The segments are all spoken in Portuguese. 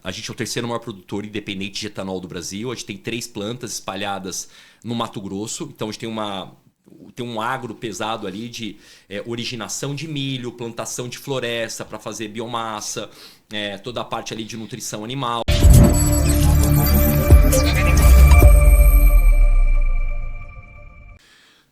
A gente é o terceiro maior produtor independente de etanol do Brasil. A gente tem 3 plantas espalhadas no Mato Grosso. Então a gente tem um agro pesado ali de originação de milho, plantação de floresta para fazer biomassa, toda a parte ali de nutrição animal.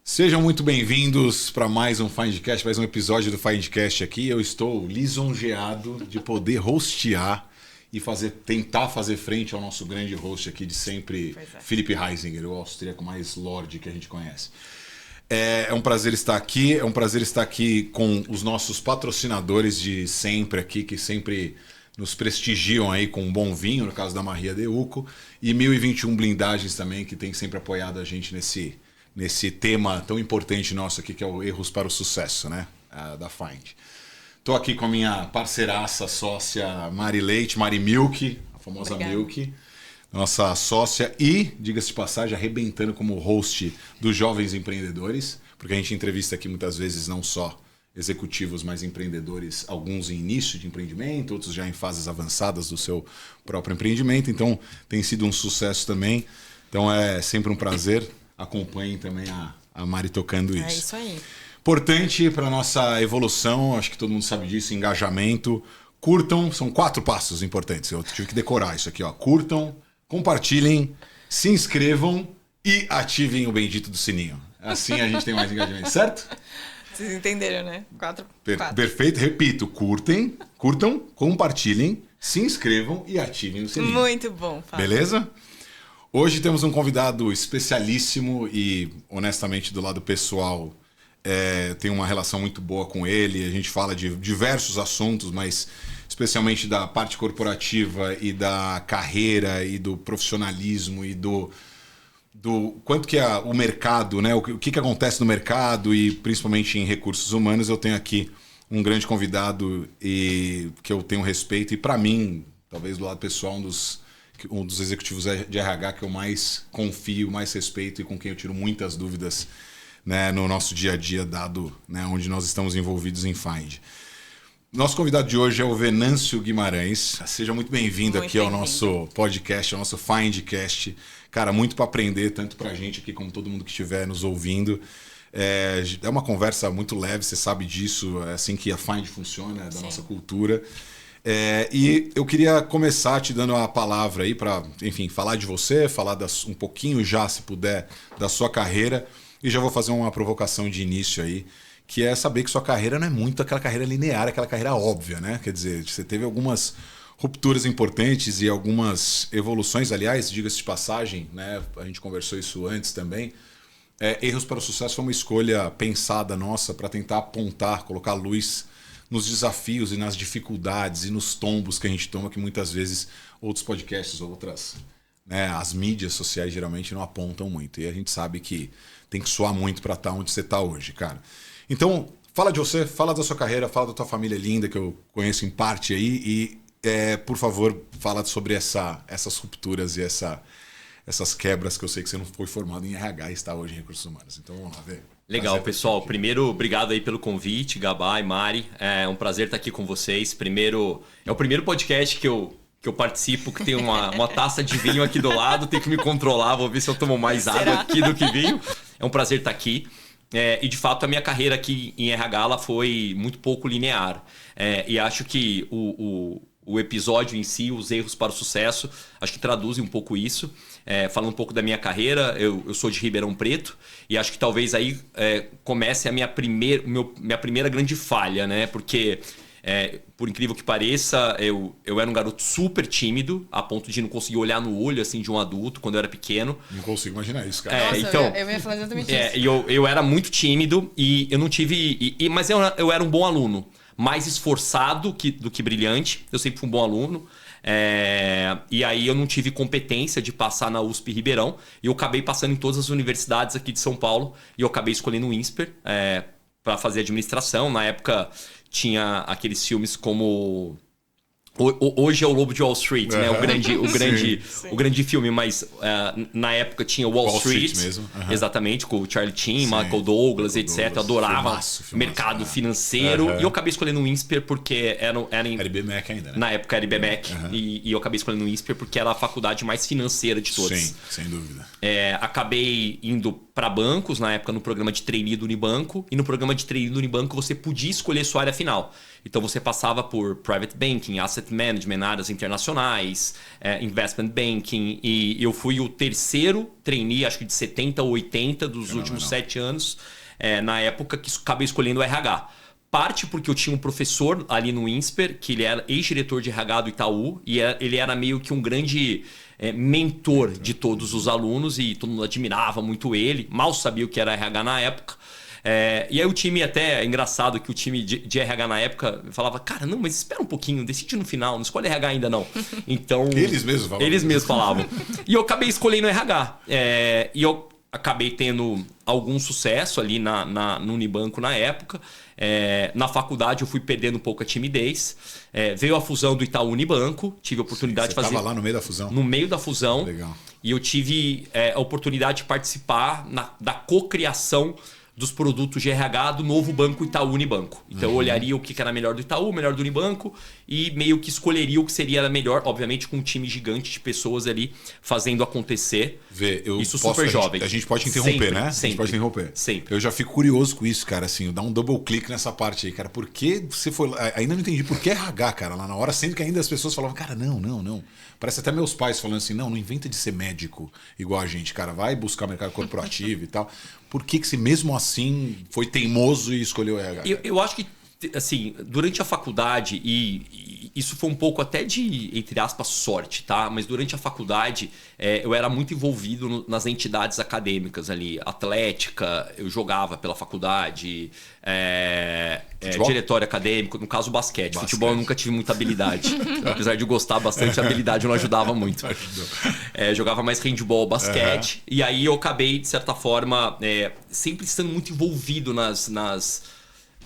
Sejam muito bem-vindos para mais um Findcast, mais um episódio do Findcast aqui. Eu estou lisonjeado de poder hostear e tentar fazer frente ao nosso grande host aqui de sempre, Philipp Heisinger, o austríaco mais lorde que a gente conhece. É um prazer estar aqui, com os nossos patrocinadores de sempre aqui, que sempre nos prestigiam aí com um bom vinho, no caso da Maria de Uco, e 1021 Blindagens também, que tem sempre apoiado a gente nesse tema tão importante nosso aqui, que é o Erros para o Sucesso, né? Da Find. Estou aqui com a minha parceiraça, sócia Mari Leite, Mari Milk, a famosa Milk, nossa sócia e, diga-se de passagem, arrebentando como host dos Jovens Empreendedores, porque a gente entrevista aqui muitas vezes não só executivos, mas empreendedores, alguns em início de empreendimento, outros já em fases avançadas do seu próprio empreendimento, então tem sido um sucesso também. Então é sempre um prazer. Acompanhem também a Mari tocando isso. É isso aí. Importante para a nossa evolução, acho que todo mundo sabe disso, engajamento. Curtam, são 4 passos importantes. Eu tive que decorar isso aqui, ó. Curtam, compartilhem, se inscrevam e ativem o bendito do sininho. Assim a gente tem mais engajamento, certo? Vocês entenderam, né? 4. Perfeito, repito. Curtam, compartilhem, se inscrevam e ativem o sininho. Muito bom, Fábio. Beleza? Hoje temos um convidado especialíssimo e, honestamente, do lado pessoal, tenho uma relação muito boa com ele. A gente fala de diversos assuntos, mas especialmente da parte corporativa e da carreira e do profissionalismo e do quanto que é o mercado, né? O que acontece no mercado e principalmente em recursos humanos. Eu tenho aqui um grande convidado e que eu tenho respeito e, para mim, talvez do lado pessoal, um dos executivos de RH que eu mais confio, mais respeito e com quem eu tiro muitas dúvidas, né, no nosso dia a dia, dado, né, onde nós estamos envolvidos em Find. Nosso convidado de hoje é o Venâncio Guimarães. Seja muito bem-vindo aqui ao nosso podcast, ao nosso Findcast. Cara, muito para aprender, tanto para a gente aqui como todo mundo que estiver nos ouvindo. É uma conversa muito leve, você sabe disso, é assim que a Find funciona, da nossa cultura. E eu queria começar te dando a palavra aí para, enfim, falar de você, falar um pouquinho já, se puder, da sua carreira. E já vou fazer uma provocação de início aí, que é saber que sua carreira não é muito aquela carreira linear, aquela carreira óbvia, né? Quer dizer, você teve algumas rupturas importantes e algumas evoluções, aliás, diga-se de passagem, né? A gente conversou isso antes também. Erros para o Sucesso foi uma escolha pensada nossa para tentar apontar, colocar luz nos desafios e nas dificuldades e nos tombos que a gente toma, que muitas vezes outros podcasts, outras, né, as mídias sociais geralmente não apontam muito. E a gente sabe que tem que suar muito para estar onde você está hoje, cara. Então, fala de você, fala da sua carreira, fala da tua família linda, que eu conheço em parte aí, e, por favor, fala sobre essas rupturas e essas quebras que eu sei que você não foi formado em RH e está hoje em Recursos Humanos. Então, vamos lá ver. Legal, pessoal. Primeiro, obrigado aí pelo convite, Gabá e Mari. É um prazer estar aqui com vocês. É o primeiro podcast que eu participo, que tem uma taça de vinho aqui do lado. Tenho que me controlar, vou ver se eu tomo mais água aqui do que vinho. É um prazer estar aqui. E, de fato, a minha carreira aqui em RH ela foi muito pouco linear. E acho que o episódio em si, os erros para o sucesso, acho que traduzem um pouco isso. Falando um pouco da minha carreira, eu sou de Ribeirão Preto e acho que talvez aí comece a minha primeira grande falha, né? Porque, por incrível que pareça, eu era um garoto super tímido, a ponto de não conseguir olhar no olho assim, de um adulto quando eu era pequeno. Não consigo imaginar isso, cara. Nossa, então, eu ia falar exatamente isso. E eu era muito tímido e eu não tive... mas eu era um bom aluno, mais esforçado do que brilhante. Eu sempre fui um bom aluno. E aí eu não tive competência de passar na USP Ribeirão e eu acabei passando em todas as universidades aqui de São Paulo e eu acabei escolhendo o INSPER para fazer administração. Na época tinha aqueles filmes como Hoje é o Lobo de Wall Street, né? O grande filme, mas na época tinha Wall Street mesmo. Exatamente, com o Charlie Sheen, Michael Douglas, etc. Eu adorava mercado financeiro. E eu acabei escolhendo o INSPER porque era IBMEC ainda, né? Na época era IBMEC. E eu acabei escolhendo o INSPER porque era a faculdade mais financeira de todas. Sim, sem dúvida. Acabei indo para bancos, na época no programa de trainee do Unibanco. E no programa de trainee do Unibanco você podia escolher sua área final. Então você passava por Private Banking, Asset Management, áreas internacionais, Investment Banking. E eu fui o terceiro trainee, acho que de 70 ou 80 dos últimos 7 anos, na época que acabei escolhendo o RH. Parte porque eu tinha um professor ali no INSPER, que ele era ex-diretor de RH do Itaú, e ele era meio que um grande mentor de todos os alunos, e todo mundo admirava muito ele, mal sabia o que era RH na época. E aí o time, até é engraçado que o time de RH na época falava, cara, não, mas espera um pouquinho, decide no final, não escolhe RH ainda não. Então Eles mesmos falavam. E eu acabei escolhendo RH. E eu acabei tendo algum sucesso ali no Unibanco na época. Na faculdade eu fui perdendo um pouco a timidez. Veio a fusão do Itaú Unibanco, tive a oportunidade de fazer... Você estava lá no meio da fusão? No meio da fusão. Legal. E eu tive a oportunidade de participar da cocriação dos produtos de RH do novo banco Itaú Unibanco. Então eu olharia o que era melhor do Itaú, melhor do Unibanco, e meio que escolheria o que seria melhor, obviamente com um time gigante de pessoas ali fazendo acontecer. Super jovem. A gente pode interromper, sempre, né? Sempre. A gente pode interromper. Sempre. Eu já fico curioso com isso, cara, assim, dá um double click nessa parte aí, cara. Por que você foi... Ainda não entendi por que RH, cara, lá na hora, sendo que ainda as pessoas falavam, cara, não. Parece até meus pais falando assim, não inventa de ser médico igual a gente, cara. Vai buscar mercado corporativo e tal. Por que você mesmo assim foi teimoso e escolheu o RH? Eu acho que, assim, durante a faculdade, e isso foi um pouco até de, entre aspas, sorte, tá? Mas durante a faculdade, eu era muito envolvido nas entidades acadêmicas ali. Atlética, eu jogava pela faculdade, diretório acadêmico, no caso basquete. Futebol eu nunca tive muita habilidade. Apesar de eu gostar bastante, a habilidade não ajudava muito. Jogava mais handball, basquete. E aí eu acabei, de certa forma, sempre estando muito envolvido nas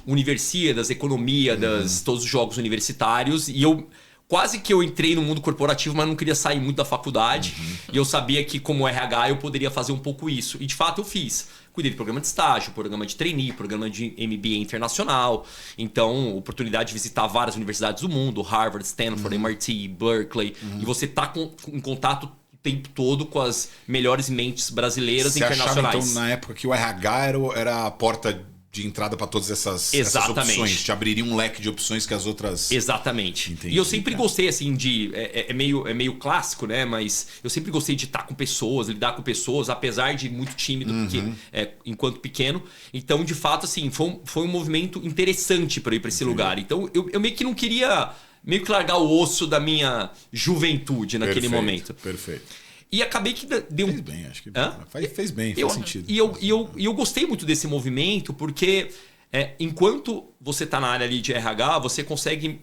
universidades, economia, todos os jogos universitários. E quase que eu entrei no mundo corporativo, mas não queria sair muito da faculdade. E eu sabia que como RH eu poderia fazer um pouco isso. E de fato eu fiz. Cuidei de programa de estágio, programa de trainee, programa de MBA internacional. Então, oportunidade de visitar várias universidades do mundo, Harvard, Stanford, MIT, Berkeley. E você tá em contato o tempo todo com as melhores mentes brasileiras e internacionais. Achava, então, na época que o RH era a porta de entrada para todas essas opções, te abriria um leque de opções que as outras... Exatamente. Entendi, e eu sempre gostei, assim, de... É meio clássico, né? Mas eu sempre gostei de estar com pessoas, lidar com pessoas, apesar de muito tímido, porque, enquanto pequeno. Então, de fato, assim, foi um movimento interessante para ir para esse lugar. Então, eu meio que não queria meio que largar o osso da minha juventude naquele momento. Perfeito. E acabei que deu... Fez bem, acho que fez bem, faz sentido. E eu gostei muito desse movimento porque enquanto você está na área ali de RH, você consegue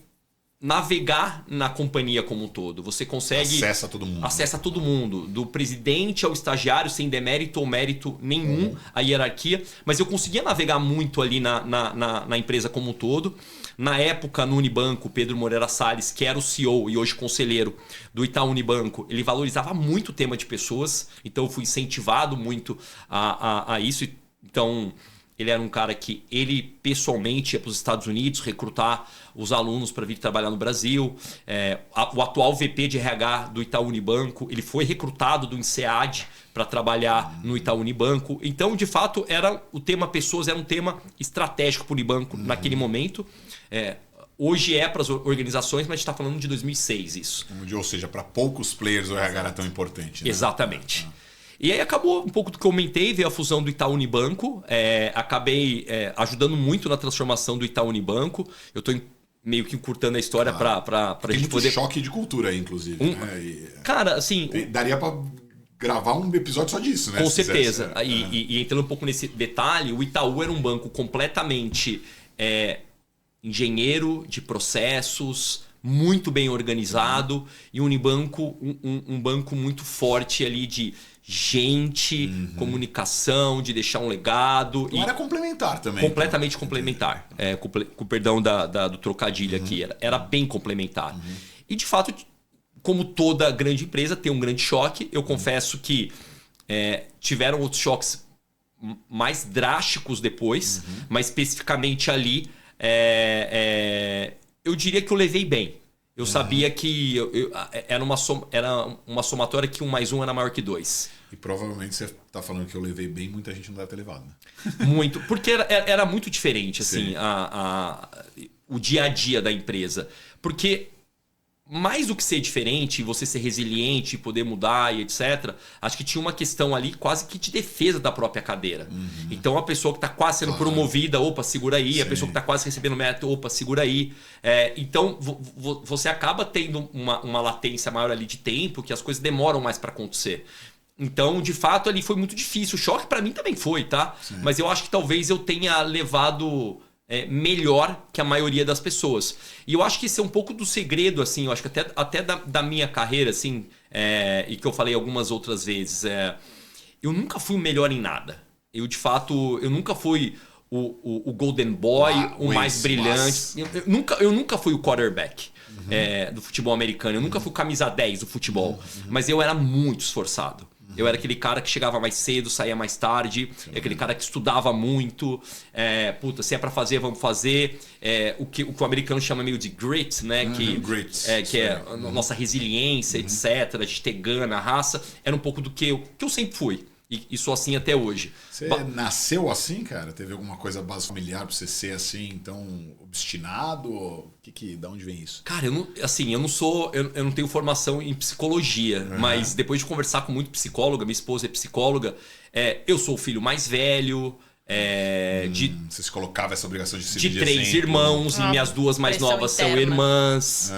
navegar na companhia como um todo. Você consegue... Acessa todo mundo. Acessa todo mundo. Do presidente ao estagiário, sem demérito ou mérito nenhum, a hierarquia. Mas eu conseguia navegar muito ali na empresa como um todo. Na época, no Unibanco, o Pedro Moreira Salles, que era o CEO e hoje conselheiro do Itaú Unibanco, ele valorizava muito o tema de pessoas. Então, eu fui incentivado muito a isso. Então, ele era um cara que ele pessoalmente ia para os Estados Unidos recrutar os alunos para vir trabalhar no Brasil. O atual VP de RH do Itaú Unibanco, ele foi recrutado do INSEAD para trabalhar no Itaú Unibanco. Então, de fato, o tema pessoas era um tema estratégico para o Unibanco naquele momento. Hoje para as organizações, mas a gente está falando de 2006 isso. Ou seja, para poucos players o RH era tão importante. Né? Exatamente. E aí acabou um pouco do que eu comentei, veio a fusão do Itaú Unibanco. Acabei ajudando muito na transformação do Itaú Unibanco. Eu estou meio que encurtando a história para a gente poder... choque de cultura aí, inclusive. Cara, assim... Daria para gravar um episódio só disso, né? Com certeza. E entrando um pouco nesse detalhe, o Itaú era um banco completamente engenheiro de processos, muito bem organizado, e o Unibanco, um banco muito forte ali de gente, comunicação, de deixar um legado. Então era complementar também. Completamente complementar. Com perdão do trocadilho aqui. Era bem complementar. E de fato, como toda grande empresa, tem um grande choque. Eu confesso que tiveram outros choques mais drásticos depois, mas especificamente ali, eu diria que eu levei bem. Eu sabia que era uma somatória que 1 mais 1 era maior que 2. E provavelmente você tá falando que eu levei bem, muita gente não deve ter levado, né? Muito, porque era muito diferente, assim, o dia a dia da empresa. Porque mais do que ser diferente, você ser resiliente, poder mudar e etc., acho que tinha uma questão ali quase que de defesa da própria cadeira. Então a pessoa que está quase sendo promovida, opa, segura aí. Sim. A pessoa que está quase recebendo mérito, opa, segura aí. Então você acaba tendo uma latência maior ali de tempo, que as coisas demoram mais para acontecer. Então, de fato, ali foi muito difícil. O choque para mim também foi, tá? Sim. Mas eu acho que talvez eu tenha levado melhor que a maioria das pessoas. E eu acho que esse é um pouco do segredo, assim, eu acho que até da minha carreira, assim, e que eu falei algumas outras vezes, eu nunca fui o melhor em nada. Eu, de fato, eu nunca fui o golden boy, o mais brilhante. Eu nunca fui o quarterback do futebol americano. Eu nunca fui o camisa 10 do futebol. Mas eu era muito esforçado. Eu era aquele cara que chegava mais cedo, saía mais tarde. Aquele cara que estudava muito. Se é pra fazer, vamos fazer. O que o americano chama meio de grit, né? Que é a nossa resiliência, etc. A gente ter gana, raça. Era um pouco do que eu sempre fui. E sou assim até hoje. Você nasceu assim, cara? Teve alguma coisa base familiar pra você ser assim, tão obstinado? Da onde vem isso? Cara, eu não tenho formação em psicologia, mas depois de conversar com muito psicóloga, minha esposa é psicóloga, eu sou o filho mais velho. Você se colocava essa obrigação de ser de 3 irmãos e minhas 2 mais novas interna. São irmãs.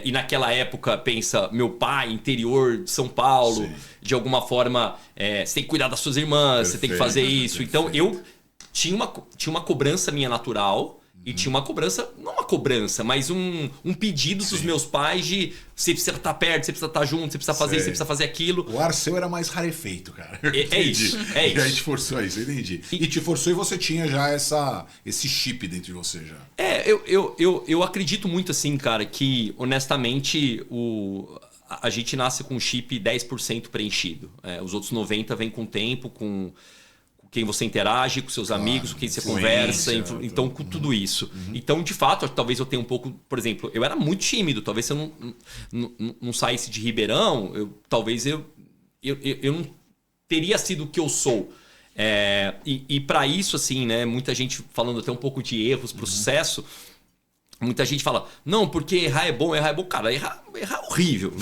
E naquela época, pensa, meu pai, interior de São Paulo, sim. De alguma forma, você tem que cuidar das suas irmãs, você tem que fazer isso. Então eu tinha uma cobrança minha natural. E tinha uma cobrança, não uma cobrança, mas um pedido dos meus pais de você precisa estar perto, você precisa estar junto, você precisa fazer isso, você precisa fazer aquilo. O ar seu era mais rarefeito, cara. É isso. E aí te forçou a isso, eu entendi. E te forçou e você tinha já esse chip dentro de você já. Eu acredito muito assim, cara, que honestamente a gente nasce com um chip 10% preenchido. Os outros 90% vem com o tempo, com quem você interage, com seus amigos, com quem você conversa, então com tudo isso. Então, de fato, talvez eu tenha um pouco... Por exemplo, eu era muito tímido, talvez se eu não saísse de Ribeirão, talvez eu não teria sido o que eu sou. E para isso, assim, né, muita gente falando até um pouco de erros para o sucesso, muita gente fala, não, porque errar é bom. Cara, errar é horrível.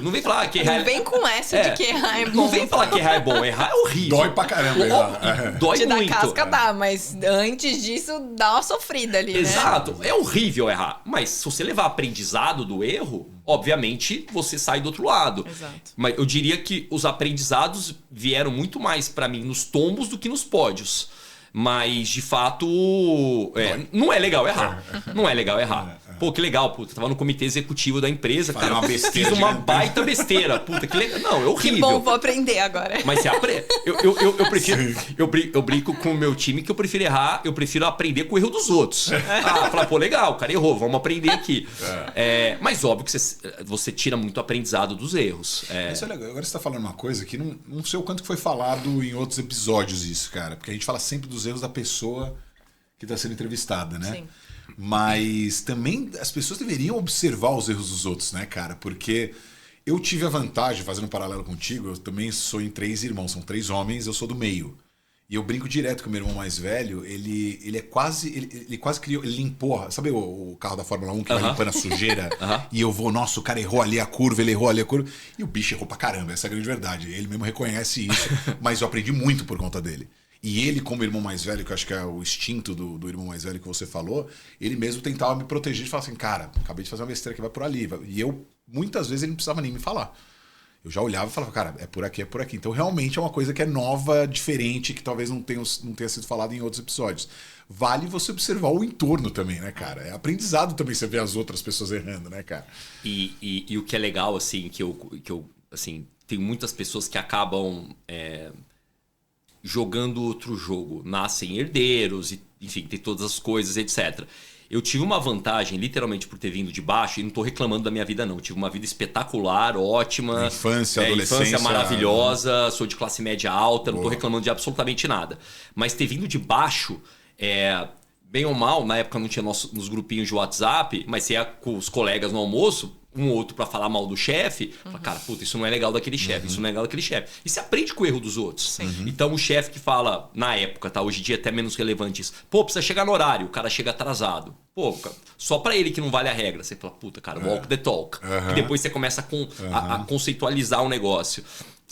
Não vem falar que errar Não vem com essa de que errar é bom. Não vem falar que errar é bom. Errar é horrível. Dói pra caramba errar. Dói te muito. Te dá casca, dá, mas antes disso dá uma sofrida ali, Exato. né? É horrível errar. Mas se você levar aprendizado do erro, obviamente você sai do outro lado. Exato. Mas eu diria que os aprendizados vieram muito mais pra mim nos tombos do que nos pódios. Mas, de fato, não é legal errar. Não é legal errar. Pô, que legal, puta. Tava no comitê executivo da empresa, cara. Uma besteira fiz uma baita besteira. Puta, que legal. Não, é horrível. Que bom, vou aprender agora. Mas você aprende. Eu prefiro. Eu brinco com o meu time que eu prefiro errar, eu prefiro aprender com o erro dos outros. Falar, pô, legal, o cara errou, vamos aprender aqui. Mas óbvio que você tira muito aprendizado dos erros. Isso é legal. Agora você tá falando uma coisa que não sei o quanto que foi falado em outros episódios isso, cara. Porque a gente fala sempre dos erros da pessoa que está sendo entrevistada, né? Sim. Mas também as pessoas deveriam observar os erros dos outros, né, cara? Porque eu tive a vantagem, fazendo um paralelo contigo, eu também sou em 3 irmãos, são 3 homens, eu sou do meio. E eu brinco direto com o meu irmão mais velho, ele quase criou, ele limpou, sabe o carro da Fórmula 1 que vai limpando a sujeira? E eu vou, nossa, o cara errou ali a curva, ele errou ali a curva. E o bicho errou pra caramba, essa é a grande verdade. Ele mesmo reconhece isso, mas eu aprendi muito por conta dele. E ele, como irmão mais velho, que eu acho que é o instinto do irmão mais velho que você falou, ele mesmo tentava me proteger e falar assim, cara, acabei de fazer uma besteira que vai por ali. E eu, muitas vezes, ele não precisava nem me falar. Eu já olhava e falava, cara, é por aqui, é por aqui. Então, realmente é uma coisa que é nova, diferente, que talvez não tenha sido falado em outros episódios. Vale você observar o entorno também, né, cara? É aprendizado também você ver as outras pessoas errando, né, cara? E o que é legal, assim, que eu assim, tem muitas pessoas que acabam... jogando outro jogo, nascem herdeiros, enfim, tem todas as coisas, etc. eu tive uma vantagem, literalmente, por ter vindo de baixo, e não tô reclamando da minha vida, não. Eu tive uma vida espetacular, ótima. Infância, adolescência. Infância maravilhosa, sou de classe média alta, não tô reclamando de absolutamente nada. Mas ter vindo de baixo, bem ou mal, na época não tinha nos grupinhos de WhatsApp, mas você ia com os colegas no almoço, um ou outro pra falar mal do chefe, fala, cara, puta, isso não é legal daquele chefe, isso não é legal daquele chefe. E você aprende com o erro dos outros. Então o chefe que fala, na época, tá? Hoje em dia é até menos relevante isso. Pô, precisa chegar no horário, o cara chega atrasado. Pô, só pra ele que não vale a regra. Você fala, puta, cara, walk the talk. E depois você começa a conceitualizar o negócio.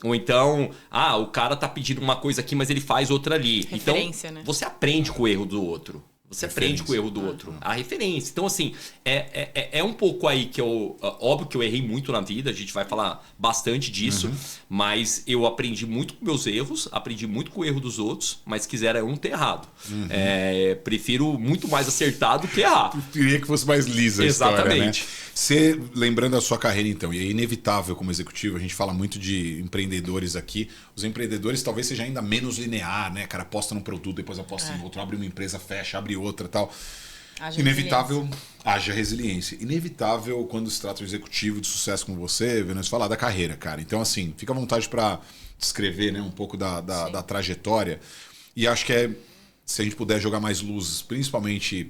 Ou então, o cara tá pedindo uma coisa aqui, mas ele faz outra ali. Referência, então, né? você aprende com o erro do outro. Você aprende com o erro do outro. A referência. Então, assim, é um pouco aí que eu... Óbvio que eu errei muito na vida, a gente vai falar bastante disso, mas eu aprendi muito com meus erros, aprendi muito com o erro dos outros, mas quisera eu não ter errado. Prefiro muito mais acertar do que errar. Eu queria que fosse mais lisa a Exatamente. história, né? Você, lembrando a sua carreira, então, e é inevitável como executivo, a gente fala muito de empreendedores aqui. Os empreendedores talvez seja ainda menos linear, né? O cara aposta num produto, depois aposta em outro, abre uma empresa, fecha, abre outra e tal. Inevitável, haja resiliência. Inevitável quando se trata de um executivo de sucesso como você, Venâncio, falar da carreira, cara. Então, assim, fica à vontade para descrever, né, um pouco da trajetória. E acho que se a gente puder jogar mais luzes, principalmente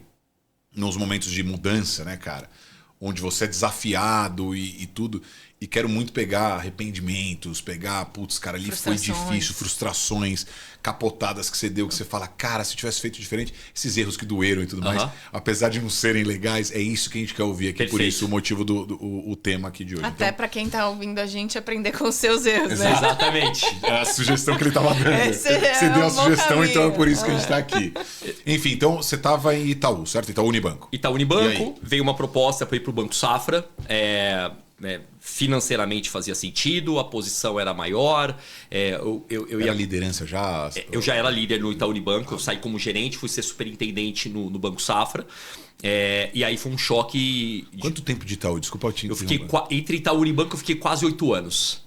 nos momentos de mudança, né, cara? Onde você é desafiado e tudo. E quero muito pegar arrependimentos, pegar, putz, cara, ali foi difícil, frustrações, capotadas que você deu, que você fala, cara, se eu tivesse feito diferente, esses erros que doeram e tudo mais, apesar de não serem legais, é isso que a gente quer ouvir aqui. Perfeito. Por isso o motivo o tema aqui de hoje. Até então, pra quem tá ouvindo a gente aprender com os seus erros, né? Exatamente. É a sugestão que ele tava dando. Você deu a sugestão, caminho. Então é por isso que a gente tá aqui. Enfim, então você tava em Itaú, certo? Itaú Unibanco. Itaú Unibanco, veio uma proposta para ir pro Banco Safra, financeiramente fazia sentido, a posição era maior. Eu era liderança já? Eu já era líder no Itaú Unibanco, eu saí como gerente, fui ser superintendente no Banco Safra. E aí foi um choque. Quanto tempo de Itaú? Desculpa eu te interromper. Eu fiquei entre Itaú e Unibanco, eu fiquei quase 8 anos.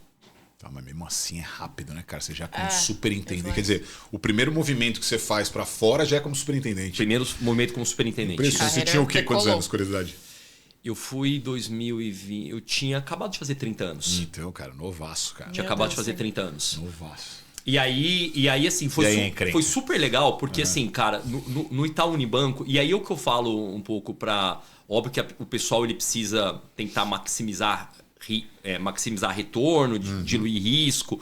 Tá, mas mesmo assim é rápido, né, cara? Você já como superintendente. Quer dizer, o primeiro movimento que você faz pra fora já é como superintendente. Primeiro movimento como superintendente. Você tinha o quê? Quantos anos, curiosidade? Eu fui em 2020. Eu tinha acabado de fazer 30 anos. Então, cara, novaço, cara. Tinha acabado de fazer 30 anos. Novaço. E aí assim, foi super legal, porque assim, cara, no Itaú Unibanco, e aí é o que eu falo um pouco pra... Óbvio que o pessoal ele precisa tentar maximizar retorno, diluir risco.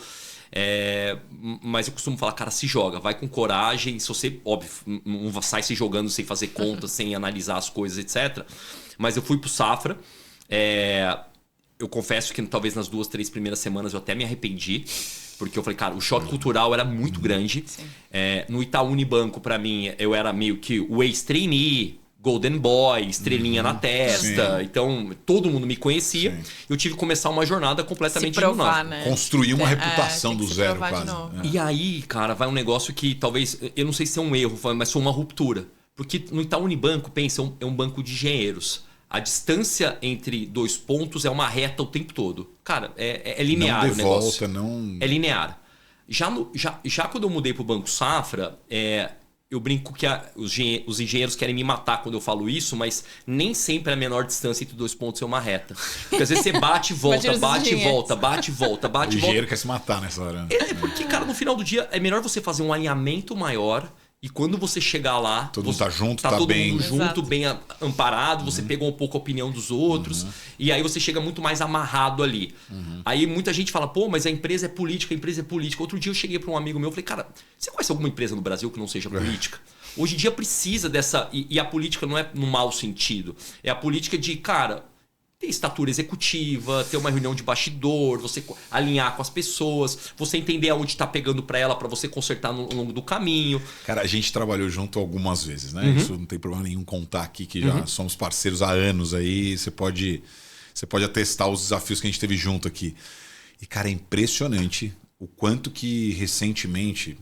Mas eu costumo falar, cara, se joga, vai com coragem. Se você, óbvio, não sai se jogando sem fazer contas, sem analisar as coisas, etc. Mas eu fui pro Safra. Eu confesso que talvez nas 2, 3 primeiras semanas eu até me arrependi. Porque eu falei, cara, o choque cultural era muito grande. No Itaú Unibanco, pra mim, eu era meio que o ex-trainee, Golden Boy, estrelinha na testa. Sim. Então, todo mundo me conhecia. Sim. Eu tive que começar uma jornada completamente nova. Né? Construir uma reputação do zero, quase. E aí, cara, vai um negócio que talvez... Eu não sei se é um erro, mas foi uma ruptura. Porque no Itaú Unibanco, pensa, é um banco de engenheiros. A distância entre 2 pontos é uma reta o tempo todo. Cara, é linear o negócio. É linear. Já quando eu mudei pro Banco Safra... Eu brinco que os engenheiros querem me matar quando eu falo isso, mas nem sempre a menor distância entre 2 pontos é uma reta. Porque às vezes você bate e volta, bate e volta, bate e volta, bate e volta. O engenheiro quer se matar nessa hora. Porque, cara, no final do dia é melhor você fazer um alinhamento maior e quando você chegar lá... Todo mundo tá junto, tá todo bem. Mundo junto, bem amparado, você pegou um pouco a opinião dos outros e aí você chega muito mais amarrado ali. Aí muita gente fala, pô, mas a empresa é política, a empresa é política. Outro dia eu cheguei para um amigo meu e falei, cara, você conhece alguma empresa no Brasil que não seja política? Hoje em dia precisa dessa... E a política não é no mau sentido. É a política de, cara... ter estatura executiva, ter uma reunião de bastidor, você alinhar com as pessoas, você entender aonde está pegando para ela, para você consertar no longo do caminho. Cara, a gente trabalhou junto algumas vezes, né? Isso não tem problema nenhum contar aqui, que já somos parceiros há anos aí, você pode atestar os desafios que a gente teve junto aqui. E, cara, é impressionante o quanto que recentemente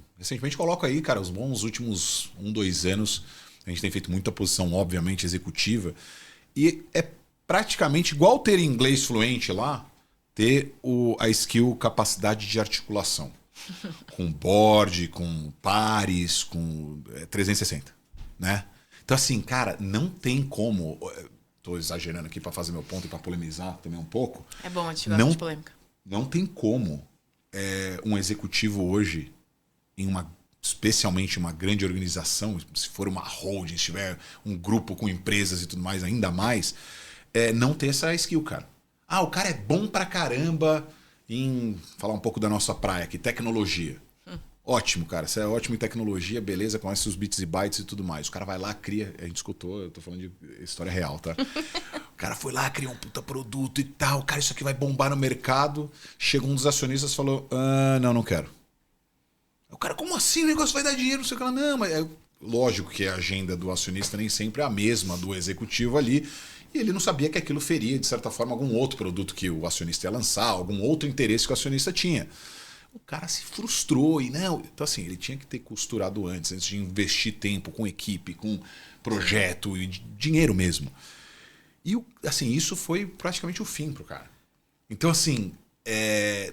coloco aí, cara, os bons últimos 1, 2 anos, a gente tem feito muita posição, obviamente, executiva, e é praticamente igual ter inglês fluente lá, ter a skill, capacidade de articulação. Com board, com pares, com 360, né? Então, assim, cara, não tem como. Tô exagerando aqui para fazer meu ponto e para polemizar também um pouco. É bom, a gente gosta de polêmica. Não tem como um executivo hoje, especialmente uma grande organização, se for uma holding, se tiver um grupo com empresas e tudo mais, ainda mais, não ter essa skill, cara. Ah, o cara é bom pra caramba em falar um pouco da nossa praia aqui, tecnologia. Ótimo, cara. Você é ótimo em tecnologia, beleza, conhece os bits e bytes e tudo mais. O cara vai lá, cria. A gente escutou, eu tô falando de história real, tá? O cara foi lá, criou um puta produto e tal. Cara, isso aqui vai bombar no mercado. Chega um dos acionistas e falou: não quero. O cara, como assim? O negócio vai dar dinheiro? Não sei o que lá. Não, mas lógico que a agenda do acionista nem sempre é a mesma do executivo ali. E ele não sabia que aquilo feria, de certa forma, algum outro produto que o acionista ia lançar, algum outro interesse que o acionista tinha. O cara se frustrou e não. Então, assim, ele tinha que ter costurado antes de investir tempo com equipe, com projeto e dinheiro mesmo. E, assim, isso foi praticamente o fim pro cara. Então, assim,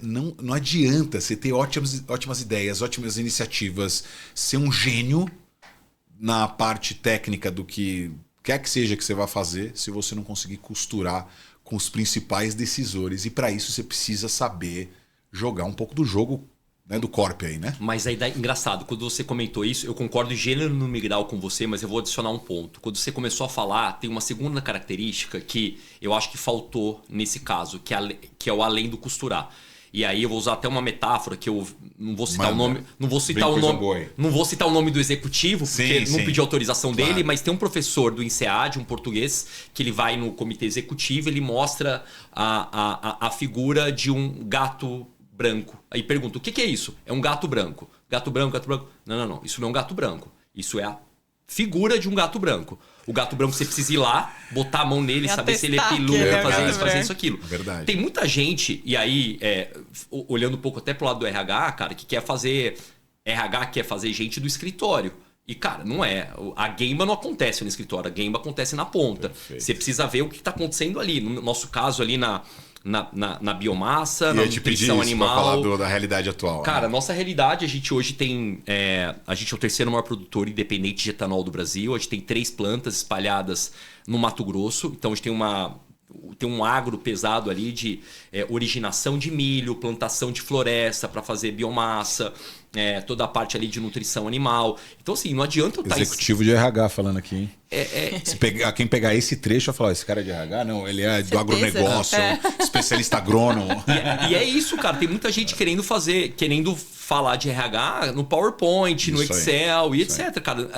não adianta você ter ótimas ideias, ótimas iniciativas, ser um gênio na parte técnica do que quer que seja que você vai fazer, se você não conseguir costurar com os principais decisores. E para isso você precisa saber jogar um pouco do jogo, né, do corp aí, né? Mas aí, engraçado, quando você comentou isso, eu concordo gênero no migral com você, mas eu vou adicionar um ponto. Quando você começou a falar, tem uma segunda característica que eu acho que faltou nesse caso, que é o além do costurar. E aí eu vou usar até uma metáfora que eu não vou citar o nome, não vou citar o nome do executivo, porque não pedi autorização dele, mas tem um professor do INSEAD, um português, que ele vai no comitê executivo, ele mostra a figura de um gato branco. Aí pergunta, o que é isso? É um gato branco. Gato branco, gato branco. Não. Isso não é um gato branco. Isso é a figura de um gato branco. O gato branco você precisa ir lá, botar a mão nele, saber se ele é peludo, fazer isso, aquilo. Verdade. Tem muita gente, e aí, olhando um pouco até pro lado do RH, cara, que quer fazer... RH quer fazer gente do escritório. E, cara, não é. A Gemba não acontece no escritório, a Gemba acontece na ponta. Perfeito. Você precisa ver o que está acontecendo ali. No nosso caso, ali na biomassa, na nutrição animal. Falar da realidade atual. Cara, nossa realidade, a gente hoje tem... a gente é o terceiro maior produtor independente de etanol do Brasil. A gente tem 3 plantas espalhadas no Mato Grosso. Então, a gente tem um agro pesado ali de originação de milho, plantação de floresta para fazer biomassa, toda a parte ali de nutrição animal. Então, assim, não adianta eu estar... Executivo de RH falando aqui, hein? Quem pegar esse trecho vai falar, esse cara é de RH? Não, ele é do agronegócio, especialista agrônomo. E é isso, cara. Tem muita gente querendo falar de RH no PowerPoint, no Excel e etc, cara.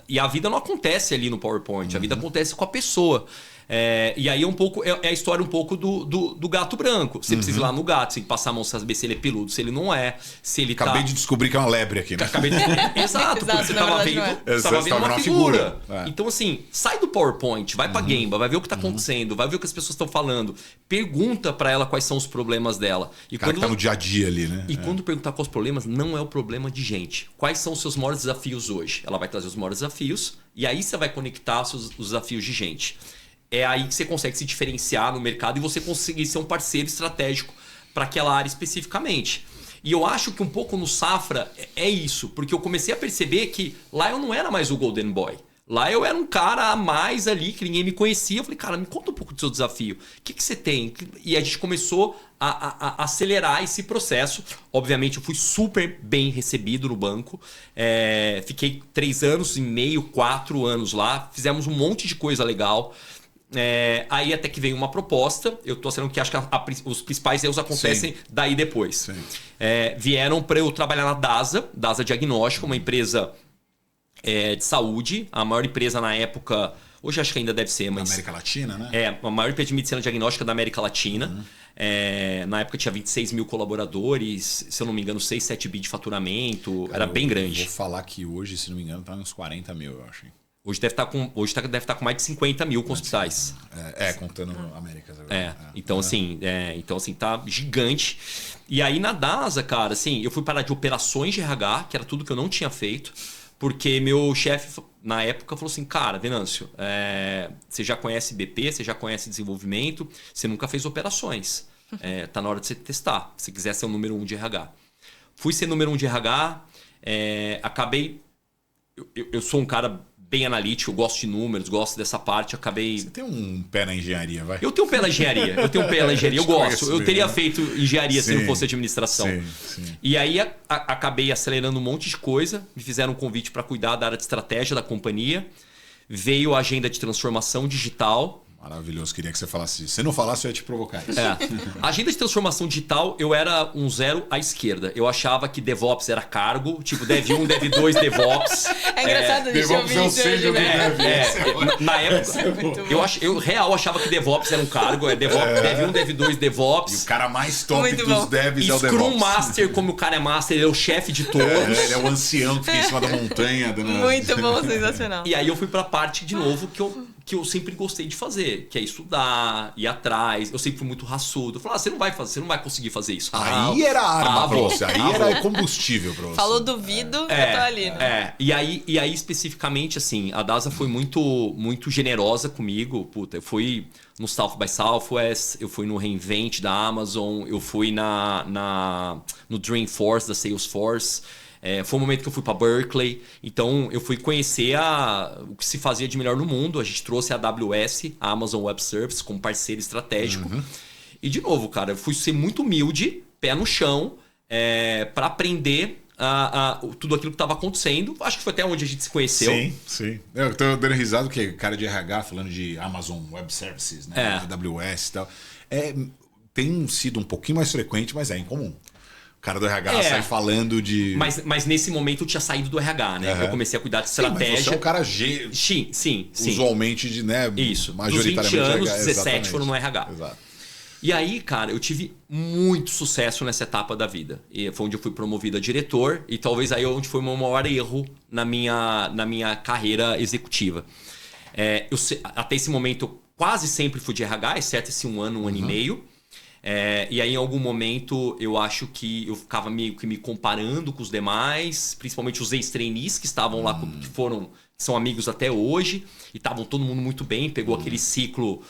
E a vida não acontece ali no PowerPoint, a vida acontece com a pessoa. E aí é a história um pouco do gato branco. Você precisa ir lá no gato, você tem que passar a mão, saber se ele é peludo, se ele não é, se ele Acabei de descobrir que é uma lebre aqui, né? Exato, porque você estava vendo uma figura. Então, assim, sai do PowerPoint, vai pra Gemba, vai ver o que tá acontecendo, vai ver o que as pessoas estão falando. Pergunta pra ela quais são os problemas dela. E cara que tá no dia a dia ali, né? E quando perguntar quais os problemas, não é o problema de gente. Quais são os seus maiores desafios hoje? Ela vai trazer os maiores desafios e aí você vai conectar os desafios de gente. É aí que você consegue se diferenciar no mercado e você conseguir ser um parceiro estratégico para aquela área especificamente. E eu acho que um pouco no Safra é isso, porque eu comecei a perceber que lá eu não era mais o Golden Boy. Lá eu era um cara a mais ali, que ninguém me conhecia. Eu falei, cara, me conta um pouco do seu desafio. O que você tem? E a gente começou a acelerar esse processo. Obviamente, eu fui super bem recebido no banco. Fiquei 3 anos e meio, 4 anos lá. Fizemos um monte de coisa legal. Aí até que veio uma proposta. Eu tô achando que acho que os principais erros acontecem daí depois. Vieram para eu trabalhar na DASA Diagnóstico, uma empresa de saúde, a maior empresa na época, hoje acho que ainda deve ser, mas... Da América Latina, né? A maior empresa de medicina diagnóstica da América Latina. Na época tinha 26 mil colaboradores, se eu não me engano 6, 7 bi de faturamento, cara, era bem grande. Vou falar que hoje, se não me engano, tá uns 40 mil, eu acho. Hoje deve estar com mais de 50 mil com hospitais. Contando Américas agora. Então, assim, tá gigante. E aí na DASA, cara, assim, eu fui parar de operações de RH, que era tudo que eu não tinha feito, porque meu chefe, na época, falou assim, cara, Venâncio, você já conhece BP, você já conhece desenvolvimento, você nunca fez operações. Tá na hora de você testar, se quiser ser o número 1 de RH. Fui ser número 1 de RH, acabei... Eu sou um cara bem analítico, eu gosto de números, gosto dessa parte, acabei... Você tem um pé na engenharia, vai? Eu tenho um pé na engenharia, eu gosto. Eu teria feito engenharia se não fosse administração. Sim. E aí acabei acelerando um monte de coisa, me fizeram um convite para cuidar da área de estratégia da companhia, veio a agenda de transformação digital. Maravilhoso, queria que você falasse isso. Se não falasse, eu ia te provocar isso. A agenda de transformação digital, eu era um zero à esquerda. Eu achava que DevOps era cargo, tipo Dev 1, Dev 2, DevOps. É engraçado a gente DevOps ouvir é o isso sênior hoje, do né? Dev. Na época, eu real achava que DevOps era um cargo. Dev 1, Dev 2, E DevOps. o cara mais top Muito dos bom. devs é o Scrum DevOps. Master, como o cara é Master, ele é o chefe de todos. Ele é o ancião que fica em cima da montanha. Muito bom, sensacional. E aí eu fui pra parte, de novo, que eu sempre gostei de fazer, que é estudar, ir atrás. Eu sempre fui muito raçudo. Eu falava, você não vai conseguir fazer isso. Aí era arma pra vou. você, aí era combustível pra você. Falou duvido, eu tô ali, né? E aí, especificamente, assim, a DASA foi muito, muito generosa comigo. Puta, eu fui no South by Southwest, eu fui no Reinvent da Amazon, eu fui no Dreamforce da Salesforce. Foi um momento que eu fui para Berkeley, então eu fui conhecer o que se fazia de melhor no mundo. A gente trouxe a AWS, a Amazon Web Services, como parceiro estratégico. E de novo, cara, eu fui ser muito humilde, pé no chão, para aprender tudo aquilo que estava acontecendo. Acho que foi até onde a gente se conheceu. Sim. Eu tô dando risada porque cara de RH falando de Amazon Web Services, né? AWS e tal. Tem sido um pouquinho mais frequente, mas é incomum. O cara do RH sai falando de... Mas nesse momento eu tinha saído do RH, né? Eu comecei a cuidar de estratégia. Mas você é um cara Sim. usualmente de, né? Isso. Majoritariamente Dos 20 anos, RH, 17 exatamente. foram no RH. Exato. E aí, cara, eu tive muito sucesso nessa etapa da vida. E foi onde eu fui promovido a diretor e talvez aí onde foi o meu maior erro na minha carreira executiva. Até esse momento eu quase sempre fui de RH, exceto esse um ano e meio. E aí, em algum momento, eu acho que eu ficava meio que me comparando com os demais, principalmente os ex-trainees que estavam lá, que são amigos até hoje, e estavam todo mundo muito bem, pegou aquele ciclo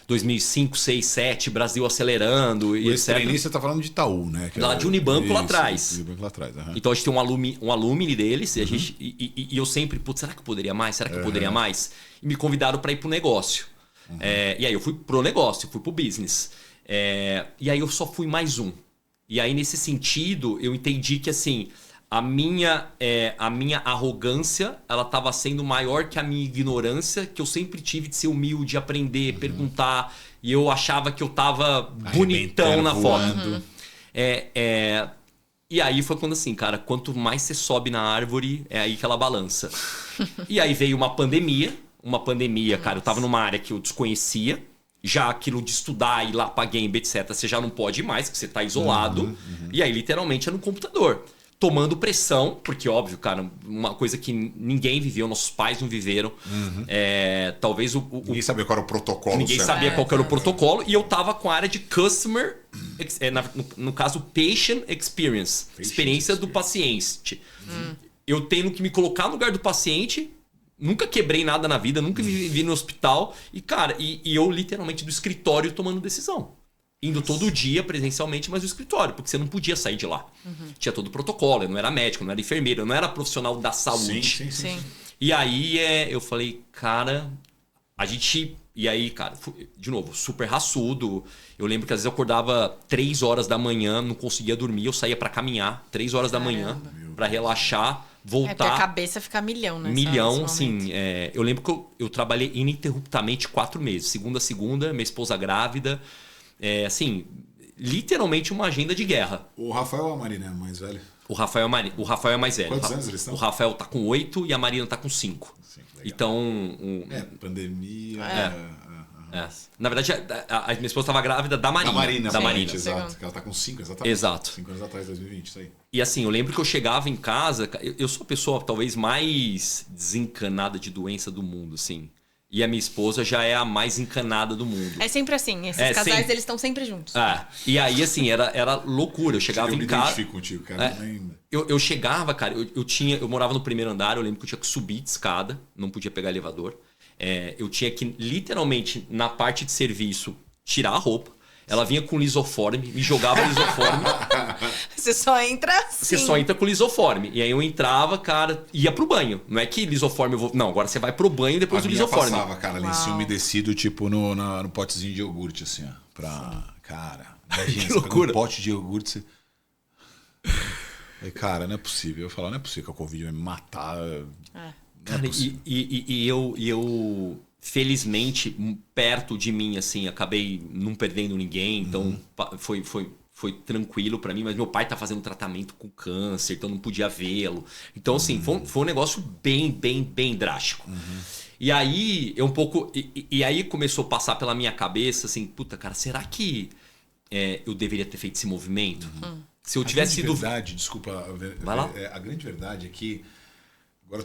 2005, 6, 7, Brasil acelerando e O etc. ex-trainee, você tá falando de Itaú, né? Lá de Unibanco lá atrás. Unibanco lá atrás, Então a gente tem um alumni deles, e eu sempre, putz, será que eu poderia mais? Será que eu poderia mais? E me convidaram para ir pro negócio. E aí eu fui pro negócio, fui pro business. E aí eu só fui mais um. E aí, nesse sentido, eu entendi que assim, a minha arrogância, ela estava sendo maior que a minha ignorância, que eu sempre tive de ser humilde, aprender, perguntar. E eu achava que eu tava bonitão na foto. E aí foi quando assim, cara, quanto mais você sobe na árvore, é aí que ela balança. E aí veio uma pandemia, cara, eu tava numa área que eu desconhecia. Já aquilo de estudar, ir lá pra game, etc., você já não pode mais, porque você tá isolado. E aí, literalmente, é no computador. Tomando pressão, porque, óbvio, cara, uma coisa que ninguém viveu, nossos pais não viveram. Talvez Ninguém sabia qual era o protocolo. Ninguém sabia qual que era o protocolo. E eu tava com a área de Customer, no caso, Patient Experience. Experiência do paciente. Eu tendo que me colocar no lugar do paciente. Nunca quebrei nada na vida, nunca vivi no hospital. E, cara, eu literalmente do escritório tomando decisão. Indo todo dia presencialmente, mas do escritório, porque você não podia sair de lá. Tinha todo o protocolo, eu não era médico, não era enfermeiro, eu não era profissional da saúde. Sim. E aí eu falei, cara, E aí, cara, de novo, super raçudo. Eu lembro que às vezes eu acordava 3 horas da manhã, não conseguia dormir, eu saía pra caminhar 3 horas da manhã pra relaxar. Voltar. Porque a cabeça fica milhão, né? Milhão, assim. Eu lembro que eu trabalhei ininterruptamente 4 meses. Segunda a segunda, minha esposa grávida. Assim, literalmente uma agenda de guerra. O Rafael ou a Marina é mais velho? O Rafael é mais velho. Quantos anos eles estão? O Rafael tá com 8 e a Marina tá com 5. Então... pandemia... Na verdade, a minha esposa estava grávida da Marina. Da Marina, exato. Ela tá com 5, exatamente. Exato. 5 anos atrás, 2020, isso aí. E assim, eu lembro que eu chegava em casa... Eu sou a pessoa talvez mais desencanada de doença do mundo, assim. E a minha esposa já é a mais encanada do mundo. É sempre assim. Esses casais, eles estão sempre juntos. E aí, assim, era loucura. Eu chegava em casa... Eu me identifico contigo, cara. Eu chegava, cara... Eu morava no primeiro andar. Eu lembro que eu tinha que subir de escada. Não podia pegar elevador. Eu tinha que, literalmente, na parte de serviço, tirar a roupa. Ela vinha com lisoforme, me jogava lisoforme. Você só entra assim. Você só entra com lisoforme. E aí eu entrava, cara, ia pro banho. Não é que lisoforme eu vou... Não, agora você vai pro banho depois do lisoforme. Passava, cara, lencinho umedecido, tipo no potezinho de iogurte, assim, ó. Cara, imagina, que loucura. Um pote de iogurte, você... Aí, cara, não é possível. Eu falava, não é possível que a Covid vai me matar. Cara, e eu, felizmente, perto de mim, assim, acabei não perdendo ninguém. Então, foi tranquilo pra mim. Mas meu pai tá fazendo tratamento com câncer, então não podia vê-lo. Então, assim, foi um negócio bem drástico. E aí, eu um pouco... E aí começou a passar pela minha cabeça, assim, puta, cara, será que eu deveria ter feito esse movimento? Se eu tivesse sido... Desculpa, Vai lá. A grande verdade é que... Agora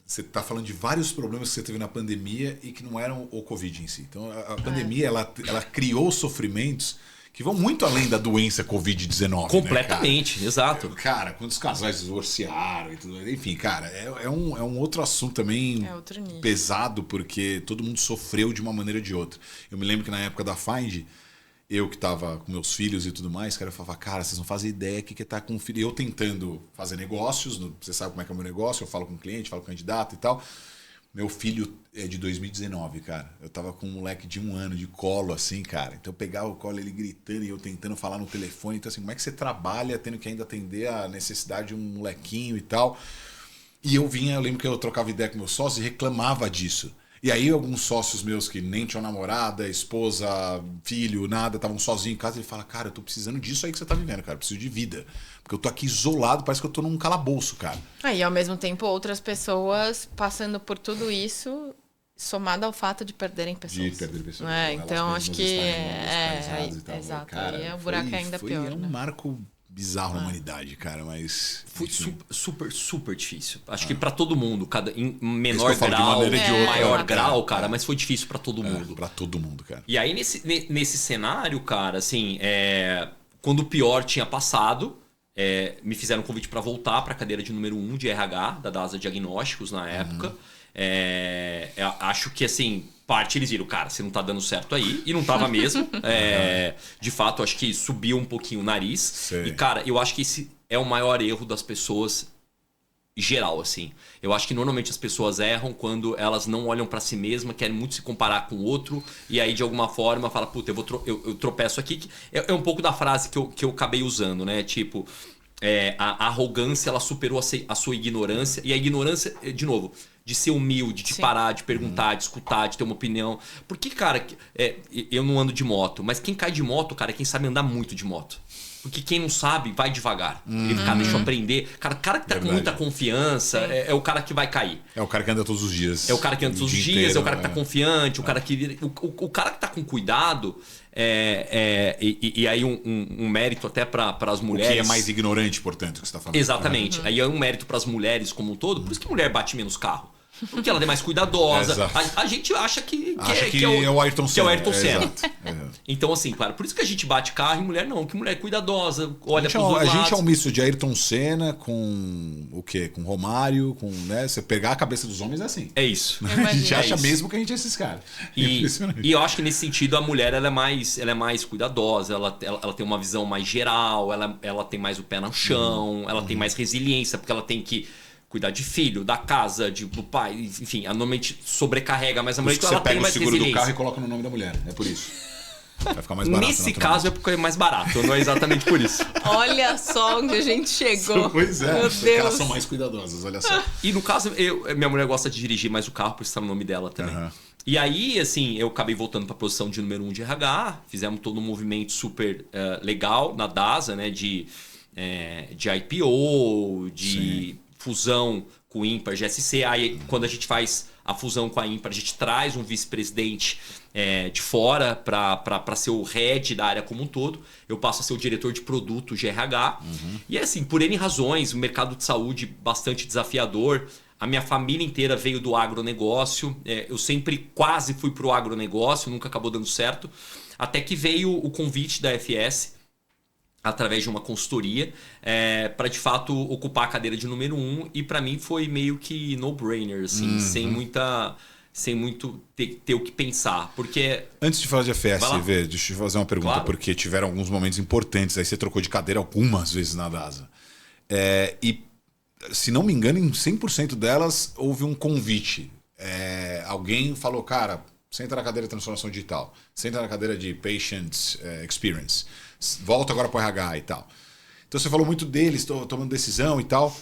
você está falando de vários problemas que você teve na pandemia e que não eram o Covid em si. Então, a pandemia, ela criou sofrimentos que vão muito além da doença Covid-19. Completamente, né, exato. Cara, quando os casais divorciaram e tudo... Enfim, cara, é um outro assunto também pesado, porque todo mundo sofreu de uma maneira ou de outra. Eu me lembro que na época da Find... Eu que tava com meus filhos e tudo mais, cara, eu falava, cara, vocês não fazem ideia que tá com filho. Eu tentando fazer negócios, você sabe como é que é o meu negócio, eu falo com cliente, falo com candidato e tal. Meu filho é de 2019, cara. Eu tava com um moleque de 1 ano de colo, assim, cara. Então eu pegava o colo, ele gritando e eu tentando falar no telefone. Então, assim, como é que você trabalha tendo que ainda atender a necessidade de um molequinho e tal? E eu lembro que eu trocava ideia com meus sócios e reclamava disso. E aí alguns sócios meus que nem tinham namorada, esposa, filho, nada, estavam sozinhos em casa, ele fala, cara, eu tô precisando disso aí que você tá vivendo, cara, eu preciso de vida. Porque eu tô aqui isolado, parece que eu tô num calabouço, cara. E ao mesmo tempo outras pessoas passando por tudo isso, somado ao fato de perderem pessoas. De perder pessoas. Então acho que exato. Cara, aí o buraco é ainda pior. Foi um marco bizarro na humanidade, cara, mas... Foi super difícil. Acho que pra todo mundo, em menor grau, outra, maior grau, cara, mas foi difícil pra todo mundo. Pra todo mundo, cara. E aí, nesse cenário, cara, assim, quando o pior tinha passado, me fizeram um convite pra voltar pra cadeira de número 1 de RH, da DASA Diagnósticos na época. Acho que, assim, parte eles viram, cara, você não tá dando certo aí, e não tava mesmo. De fato, acho que subiu um pouquinho o nariz. Sei. E, cara, eu acho que esse é o maior erro das pessoas geral, assim. Eu acho que normalmente as pessoas erram quando elas não olham pra si mesmas, querem muito se comparar com o outro, e aí de alguma forma fala, puta, eu tropeço aqui. É um pouco da frase que eu acabei usando, né? Tipo, a arrogância, ela superou a sua ignorância, e a ignorância, de novo, de ser humilde, de parar, de perguntar, de escutar, de ter uma opinião. Porque, cara, eu não ando de moto, mas quem cai de moto, cara, é quem sabe andar muito de moto. Porque quem não sabe, vai devagar. Ele, cara, deixa eu aprender. Cara, o cara que tá com muita confiança é o cara que vai cair. É o cara que anda todos os dias. É o cara que anda todos os dias, inteiro, é o cara que tá confiante, o cara que... O cara que tá com cuidado... E aí um mérito até para as mulheres. O que é mais ignorante, portanto, que você tá falando. Exatamente. Aí é um mérito para as mulheres como um todo. Por isso que a mulher bate menos carro. Porque ela é mais cuidadosa. A gente acha que é o Ayrton Senna. Que é o Ayrton Senna. Exato. Então, assim, claro, por isso que a gente bate carro e mulher não. Que mulher é cuidadosa, olha para os A lados. gente é um misto de Ayrton Senna com o quê? Com Romário, com, né? Você pegar a cabeça dos homens é assim. É isso. A gente acha mesmo que a gente é esses caras. E eu acho que nesse sentido a mulher ela é mais cuidadosa, ela tem uma visão mais geral, ela tem mais o pé no chão, ela tem mais resiliência, porque ela tem que cuidar de filho, da casa, do pai, enfim, normalmente sobrecarrega, mas a mulher ela tem mais resiliência. Você pega o seguro do carro e coloca no nome da mulher, é por isso. Vai ficar mais barato. Nesse caso é porque é mais barato, não é exatamente por isso. Olha só onde a gente chegou. Pois é, meu Deus. Elas são mais cuidadosas, olha só. E no caso, minha mulher gosta de dirigir mais o carro, por isso tá no nome dela também. E aí, assim, eu acabei voltando para a posição de número 1 de RH, fizemos todo um movimento super legal na DASA, né, de IPO, de fusão com o Ímpar, GSC. Aí, quando a gente faz a fusão com a Ímpar, a gente traz um vice-presidente de fora para ser o head da área como um todo. Eu passo a ser o diretor de produto de RH. E assim, por N razões, o mercado de saúde bastante desafiador. A minha família inteira veio do agronegócio. Eu sempre quase fui para o agronegócio, nunca acabou dando certo. Até que veio o convite da FS, através de uma consultoria, para de fato ocupar a cadeira de número 1. E para mim foi meio que no-brainer, assim, sem muita... sem muito ter o que pensar. Porque... Antes de falar de FSV, deixa eu fazer uma pergunta, Claro. porque tiveram alguns momentos importantes. Aí você trocou de cadeira algumas vezes na DASA. E, se não me engano, em 100% delas houve um convite. Alguém falou, cara, senta na cadeira de transformação digital, senta na cadeira de patient experience, volta agora para o RH e tal. Então você falou muito deles, tomando decisão e tal.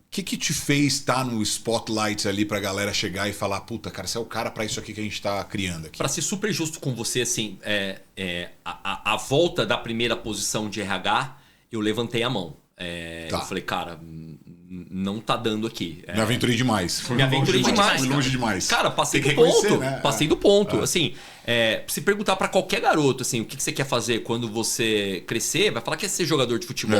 O que te fez estar no spotlight ali pra galera chegar e falar, puta, cara, você é o cara pra isso aqui que a gente tá criando aqui? Pra ser super justo com você, assim, a volta da primeira posição de RH, eu levantei a mão. Tá. Eu falei, cara, não tá dando aqui. Me aventurei demais. Me aventurei demais. Fui longe demais. Cara, passei Tem do que reconhecer, ponto. né? Passei do ponto. Assim, se perguntar pra qualquer garoto, assim, o que você quer fazer quando você crescer, vai falar que é ser jogador de futebol.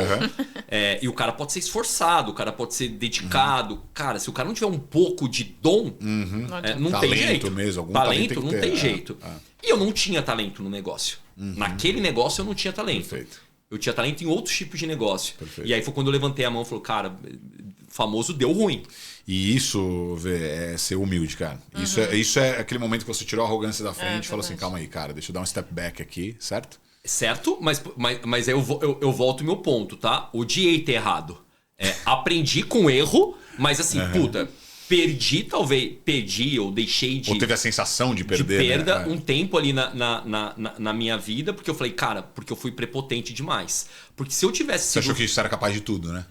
E o cara pode ser esforçado, o cara pode ser dedicado. Cara, se o cara não tiver um pouco de dom, não Talento tem jeito. mesmo, algum talento talento não tem que ter. tem jeito. E eu não tinha talento no negócio. Naquele negócio eu não tinha talento. Perfeito. Eu tinha talento em outros tipos de negócio. Perfeito. E aí foi quando eu levantei a mão e falei, cara, famoso deu ruim. E isso, Vê, é ser humilde, cara. Isso é aquele momento que você tirou a arrogância da frente e falou assim, calma aí, cara, deixa eu dar um step back aqui, certo? Certo, mas aí eu volto ao meu ponto, tá? Odiei ter errado. Aprendi com erro, mas assim, puta, perdi ou deixei de... Ou teve a sensação de perder, de perda né? um tempo ali na minha vida, porque eu falei, cara, porque eu fui prepotente demais. Porque se eu tivesse Você achou que isso era capaz de tudo, né?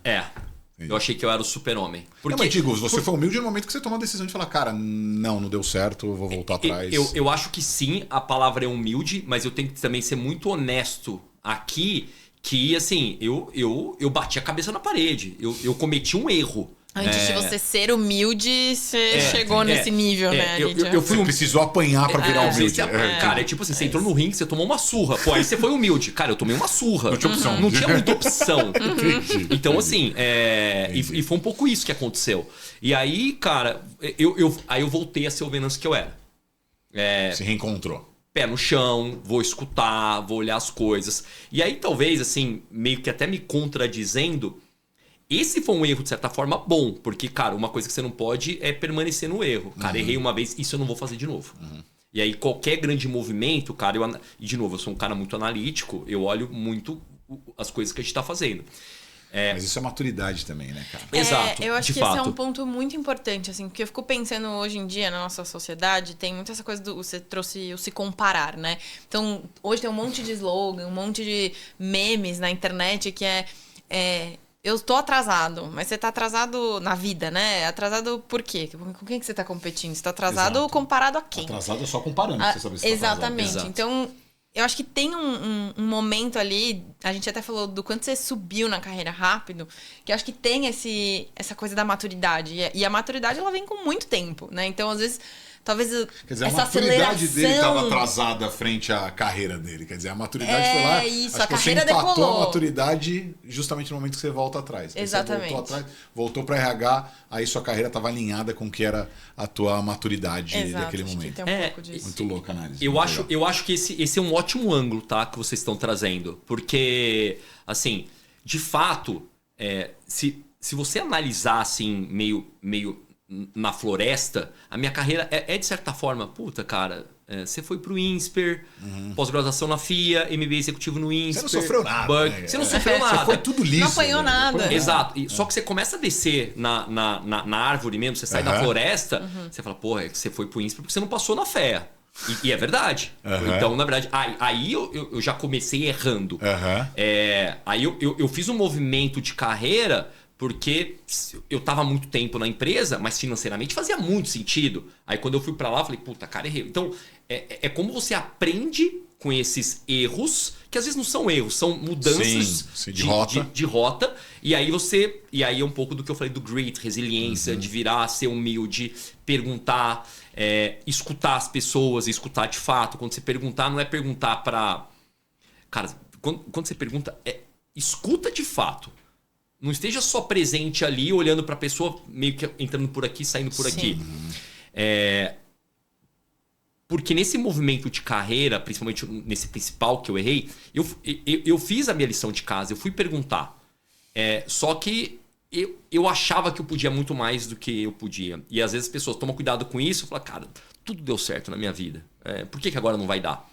Eu achei que eu era o super-homem. Não, mas digo, você foi humilde no momento que você tomou a decisão de falar, cara, não deu certo, eu vou voltar atrás. Eu acho que sim, a palavra é humilde, mas eu tenho que também ser muito honesto aqui, que assim, eu bati a cabeça na parede, eu cometi um erro. Antes de você ser humilde, você chegou nesse nível, né? Eu fui Você precisou apanhar pra virar humilde. Cara, tipo assim, você entrou no ringue, você tomou uma surra. Pô, aí você foi humilde. Cara, eu tomei uma surra. Não tinha opção. Não tinha muita opção. Entendi. Então, assim, e foi um pouco isso que aconteceu. E aí, cara, eu voltei a ser o Venâncio que eu era. Se reencontrou. Pé no chão, vou escutar, vou olhar as coisas. E aí, talvez, assim, meio que até me contradizendo, esse foi um erro, de certa forma, bom. Porque, cara, uma coisa que você não pode é permanecer no erro. Cara, errei uma vez, isso eu não vou fazer de novo. E aí, qualquer grande movimento, cara, e de novo, eu sou um cara muito analítico, eu olho muito as coisas que a gente tá fazendo. Mas isso é maturidade também, né, cara? Exato, Eu acho de que fato. esse é um ponto muito importante, assim, porque eu fico pensando hoje em dia na nossa sociedade, tem muito essa coisa você trouxe o se comparar, né? Então, hoje tem um monte de slogan, um monte de memes na internet que eu tô atrasado, mas você tá atrasado na vida, né? Atrasado por quê? Com quem que você tá competindo? Você tá atrasado Exato. comparado a quem? Atrasado é só comparando, pra você saber se tá Exatamente. atrasado. Então, eu acho que tem um momento ali, a gente até falou do quanto você subiu na carreira rápido, que eu acho que tem essa coisa da maturidade. E a maturidade, ela vem com muito tempo, né? Então, às vezes, talvez Quer dizer, essa a maturidade dele estava aceleração... atrasada frente à carreira dele. Quer dizer, a maturidade foi lá. Isso, acho a que você carreira empatou decolou. a maturidade justamente no momento que você volta atrás. Aí Exatamente. Você voltou atrás, voltou para RH, aí sua carreira estava alinhada com o que era a tua maturidade Exato, daquele acho que momento. tem um pouco disso. Muito louca a análise. Eu acho que esse é um ótimo ângulo, tá? Que vocês estão trazendo. Porque, assim, de fato, se você analisar assim, meio na floresta, a minha carreira de certa forma, puta, cara, você foi pro INSPER, pós-graduação na FIA, MBA executivo no INSPER. Você não sofreu nada. Né? Você não sofreu nada. Você foi tudo liso. Não apanhou nada. Exato. Só que você começa a descer na árvore mesmo, você sai da floresta, você fala, porra, você foi pro INSPER porque você não passou na FEA. E é verdade. Então, na verdade, aí eu já comecei errando. Aí eu fiz um movimento de carreira porque eu tava há muito tempo na empresa, mas financeiramente fazia muito sentido. Aí quando eu fui pra lá, eu falei, puta, cara, errei. Então, é como você aprende com esses erros, que às vezes não são erros, são mudanças sim, de rota. E aí é um pouco do que eu falei do grit, resiliência, de virar, ser humilde, perguntar, escutar as pessoas, escutar de fato. Quando você perguntar, não é perguntar pra... Cara, quando você pergunta, escuta de fato. Não esteja só presente ali, olhando para a pessoa, meio que entrando por aqui, saindo por aqui. Porque nesse movimento de carreira, principalmente nesse principal que eu errei, eu fiz a minha lição de casa, eu fui perguntar. Só que eu achava que eu podia muito mais do que eu podia. E às vezes as pessoas tomam cuidado com isso e falam, cara, tudo deu certo na minha vida. Por que agora não vai dar?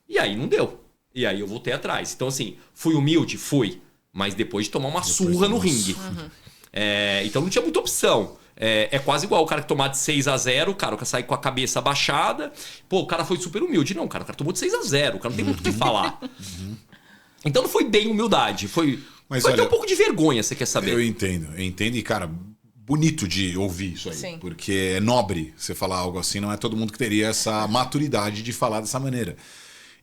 E aí não deu. E aí eu voltei atrás. Então, assim, fui humilde? Fui. Mas depois de tomar uma surra no ringue. Então não tinha muita opção. É quase igual o cara que tomar de 6-0, o cara sai com a cabeça abaixada. Pô, o cara foi super humilde. Não, cara, o cara tomou de 6-0. O cara não tem muito o que falar. Então não foi bem humildade. Foi até um pouco de vergonha, você quer saber? Eu entendo. E, cara, bonito de ouvir isso aí. Sim. Porque é nobre você falar algo assim. Não é todo mundo que teria essa maturidade de falar dessa maneira.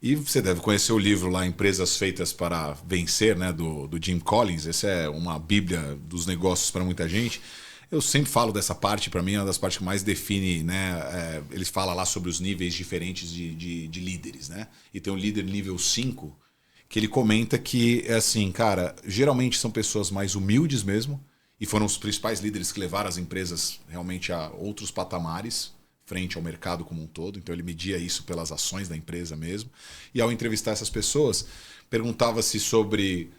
E você deve conhecer o livro lá, Empresas Feitas para Vencer, né, do Jim Collins. Essa é uma bíblia dos negócios para muita gente. Eu sempre falo dessa parte, para mim é uma das partes que mais define, né? Ele fala lá sobre os níveis diferentes de líderes, né? E tem um líder nível 5, que ele comenta que é assim, cara, geralmente são pessoas mais humildes mesmo, e foram os principais líderes que levaram as empresas realmente a outros patamares, frente ao mercado como um todo. Então ele media isso pelas ações da empresa mesmo. E ao entrevistar essas pessoas, perguntava-se sobre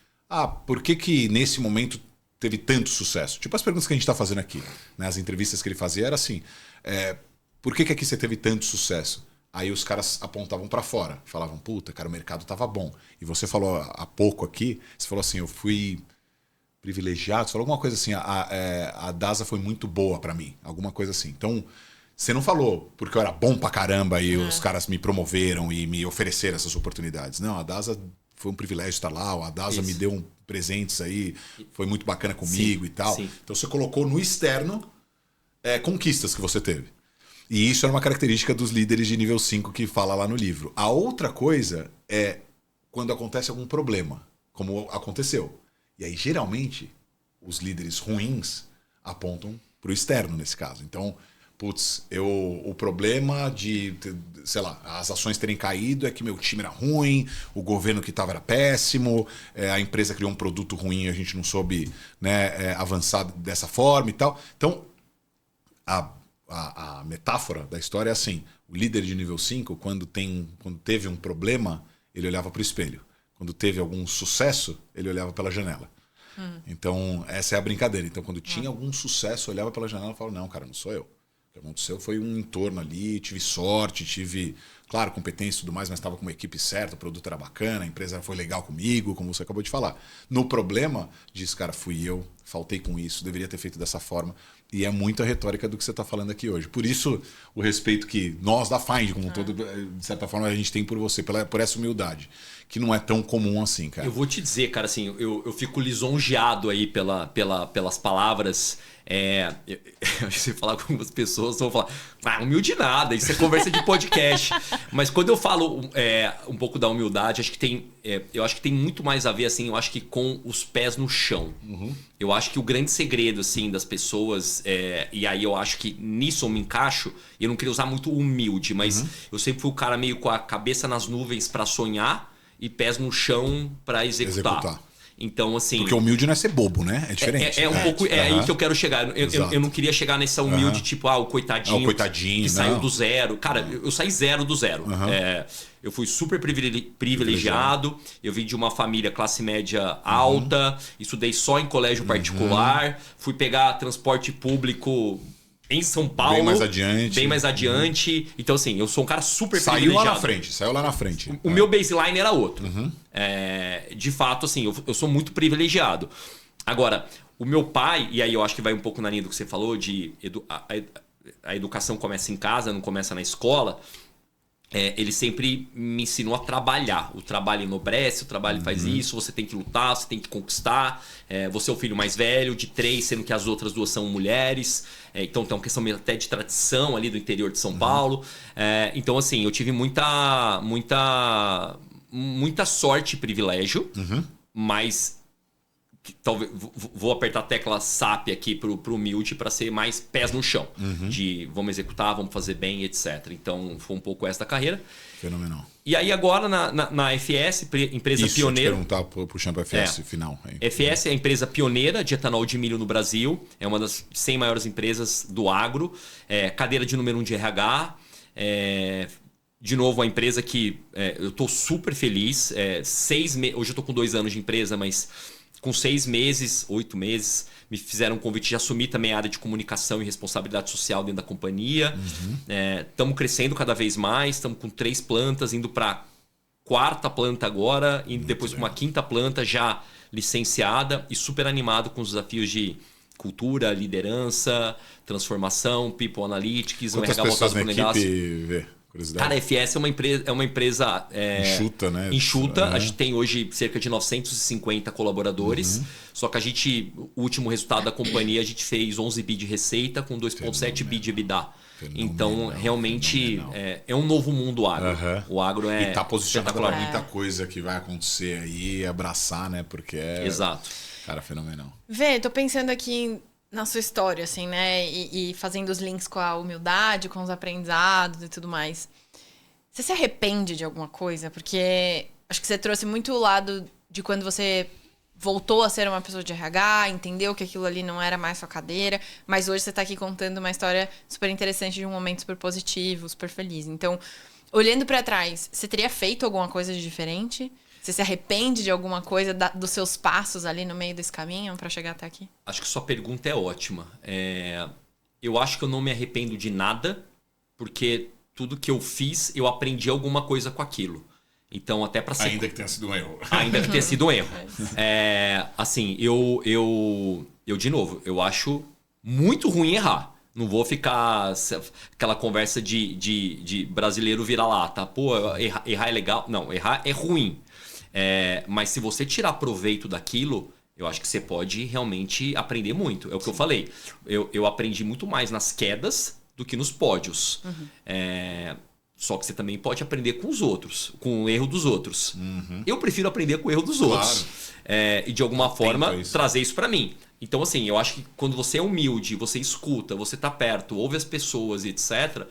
por que nesse momento teve tanto sucesso? Tipo as perguntas que a gente está fazendo aqui, né? As entrevistas que ele fazia era assim, por que aqui você teve tanto sucesso? Aí os caras apontavam para fora, falavam, puta, cara, o mercado tava bom. E você falou há pouco aqui, você falou assim, eu fui privilegiado, você falou alguma coisa assim, a DASA foi muito boa para mim, alguma coisa assim. Então, você não falou porque eu era bom pra caramba e os caras me promoveram e me ofereceram essas oportunidades. Não, a DASA foi um privilégio estar lá, a DASA me deu presentes aí, foi muito bacana comigo e tal. Sim. Então você colocou no externo conquistas que você teve. E isso era uma característica dos líderes de nível 5 que fala lá no livro. A outra coisa é quando acontece algum problema, como aconteceu. E aí, geralmente, os líderes ruins apontam pro externo nesse caso. Então, putz, o problema de, sei lá, as ações terem caído é que meu time era ruim, o governo que estava era péssimo, a empresa criou um produto ruim e a gente não soube, né, avançar dessa forma e tal. Então, a metáfora da história é assim, o líder de nível 5, quando teve um problema, ele olhava para o espelho. Quando teve algum sucesso, ele olhava pela janela. Então, essa é a brincadeira. Então, quando tinha algum sucesso, olhava pela janela e falava, não, cara, não sou eu. O que aconteceu foi um entorno ali, tive sorte, tive, claro, competência e tudo mais, mas estava com uma equipe certa, o produto era bacana, a empresa foi legal comigo, como você acabou de falar. No problema, diz, cara, fui eu, faltei com isso, deveria ter feito dessa forma. E é muita retórica do que você está falando aqui hoje. Por isso, o respeito que nós da Find, como todo, de certa forma, a gente tem por você, por essa humildade, que não é tão comum assim, cara. Eu vou te dizer, cara, assim, eu fico lisonjeado aí pelas palavras. Você falar com algumas pessoas, vão falar, humilde nada, isso é conversa de podcast. Mas quando eu falo um pouco da humildade, eu acho que tem muito mais a ver, assim, eu acho que com os pés no chão. Eu acho que o grande segredo, assim, das pessoas, e aí eu acho que nisso eu me encaixo, eu não queria usar muito humilde, mas eu sempre fui o cara meio com a cabeça nas nuvens para sonhar e pés no chão para executar. Então, assim... Porque humilde não é ser bobo, né? É diferente. É um pouco... É aí que eu quero chegar. Eu não queria chegar nessa humilde, tipo, o coitadinho. O coitadinho, que saiu do zero. Cara, eu saí zero do zero. Eu fui super privilegiado. Eu vim de uma família classe média alta. Estudei só em colégio particular. Fui pegar transporte público em São Paulo. Bem mais adiante. Então, assim, eu sou um cara super privilegiado. Saiu lá na frente. O meu baseline era outro. De fato, assim, eu sou muito privilegiado. Agora, o meu pai, e aí eu acho que vai um pouco na linha do que você falou, de a educação começa em casa, não começa na escola. Ele sempre me ensinou a trabalhar. O trabalho enobrece, o trabalho faz isso, você tem que lutar, você tem que conquistar. Você é o filho mais velho, de 3, sendo que as outras 2 são mulheres. Então tem uma questão até de tradição ali do interior de São Paulo. Então, assim, eu tive muita sorte e privilégio, mas... Talvez vou apertar a tecla SAP aqui pro humilde para ser mais pés no chão. De vamos executar, vamos fazer bem, etc. Então foi um pouco essa carreira. Fenomenal. E aí agora na FS, empresa pioneira... Isso, te perguntar, puxando para a FS final. FS é a empresa pioneira de etanol de milho no Brasil. É uma das 100 maiores empresas do agro. Cadeira de número 1 de RH. De novo, a empresa que eu estou super feliz. Hoje eu estou com 2 anos de empresa, mas... com 6 meses, 8 meses, me fizeram um convite de assumir também a área de comunicação e responsabilidade social dentro da companhia. Estamos crescendo cada vez mais, estamos com 3 plantas, indo para 4ª planta agora, e depois para uma 5ª planta já licenciada e super animado com os desafios de cultura, liderança, transformação, people analytics, Quantas RH pessoas voltado na para o negócio. equipe, Vê? Curiosidade. Cara, a FS é uma empresa enxuta, né? Enxuta. A gente tem hoje cerca de 950 colaboradores. Só que o último resultado da companhia, a gente fez 11 bi de receita com 2,7 bi de EBITDA. Então, realmente, é um novo mundo o agro. O agro é e tá posicionado para espetacular. muita coisa que vai acontecer aí, abraçar, né? Porque Exato. Cara, fenomenal. Vê, tô pensando aqui na sua história, assim, né? E fazendo os links com a humildade, com os aprendizados e tudo mais. Você se arrepende de alguma coisa? Porque acho que você trouxe muito o lado de quando você voltou a ser uma pessoa de RH, entendeu que aquilo ali não era mais sua cadeira, mas hoje você tá aqui contando uma história super interessante de um momento super positivo, super feliz. Então, olhando pra trás, você teria feito alguma coisa de diferente? Você se arrepende de alguma coisa dos seus passos ali no meio desse caminho para chegar até aqui? Acho que sua pergunta é ótima. Eu acho que eu não me arrependo de nada, porque tudo que eu fiz, eu aprendi alguma coisa com aquilo. Então, até para ser... Ainda que tenha sido um erro. Ainda que tenha sido um erro. Assim, eu, de novo, eu acho muito ruim errar. Não vou ficar aquela conversa de brasileiro vira-lata. Pô, errar é legal. Não, errar é ruim. Mas se você tirar proveito daquilo, eu acho que você pode realmente aprender muito. É o que eu falei. Eu aprendi muito mais nas quedas do que nos pódios. Só que você também pode aprender com os outros, com o erro dos outros. Eu prefiro aprender com o erro dos outros. E de alguma forma trazer isso para mim. Então, assim, eu acho que quando você é humilde, você escuta, você tá perto, ouve as pessoas e etc.,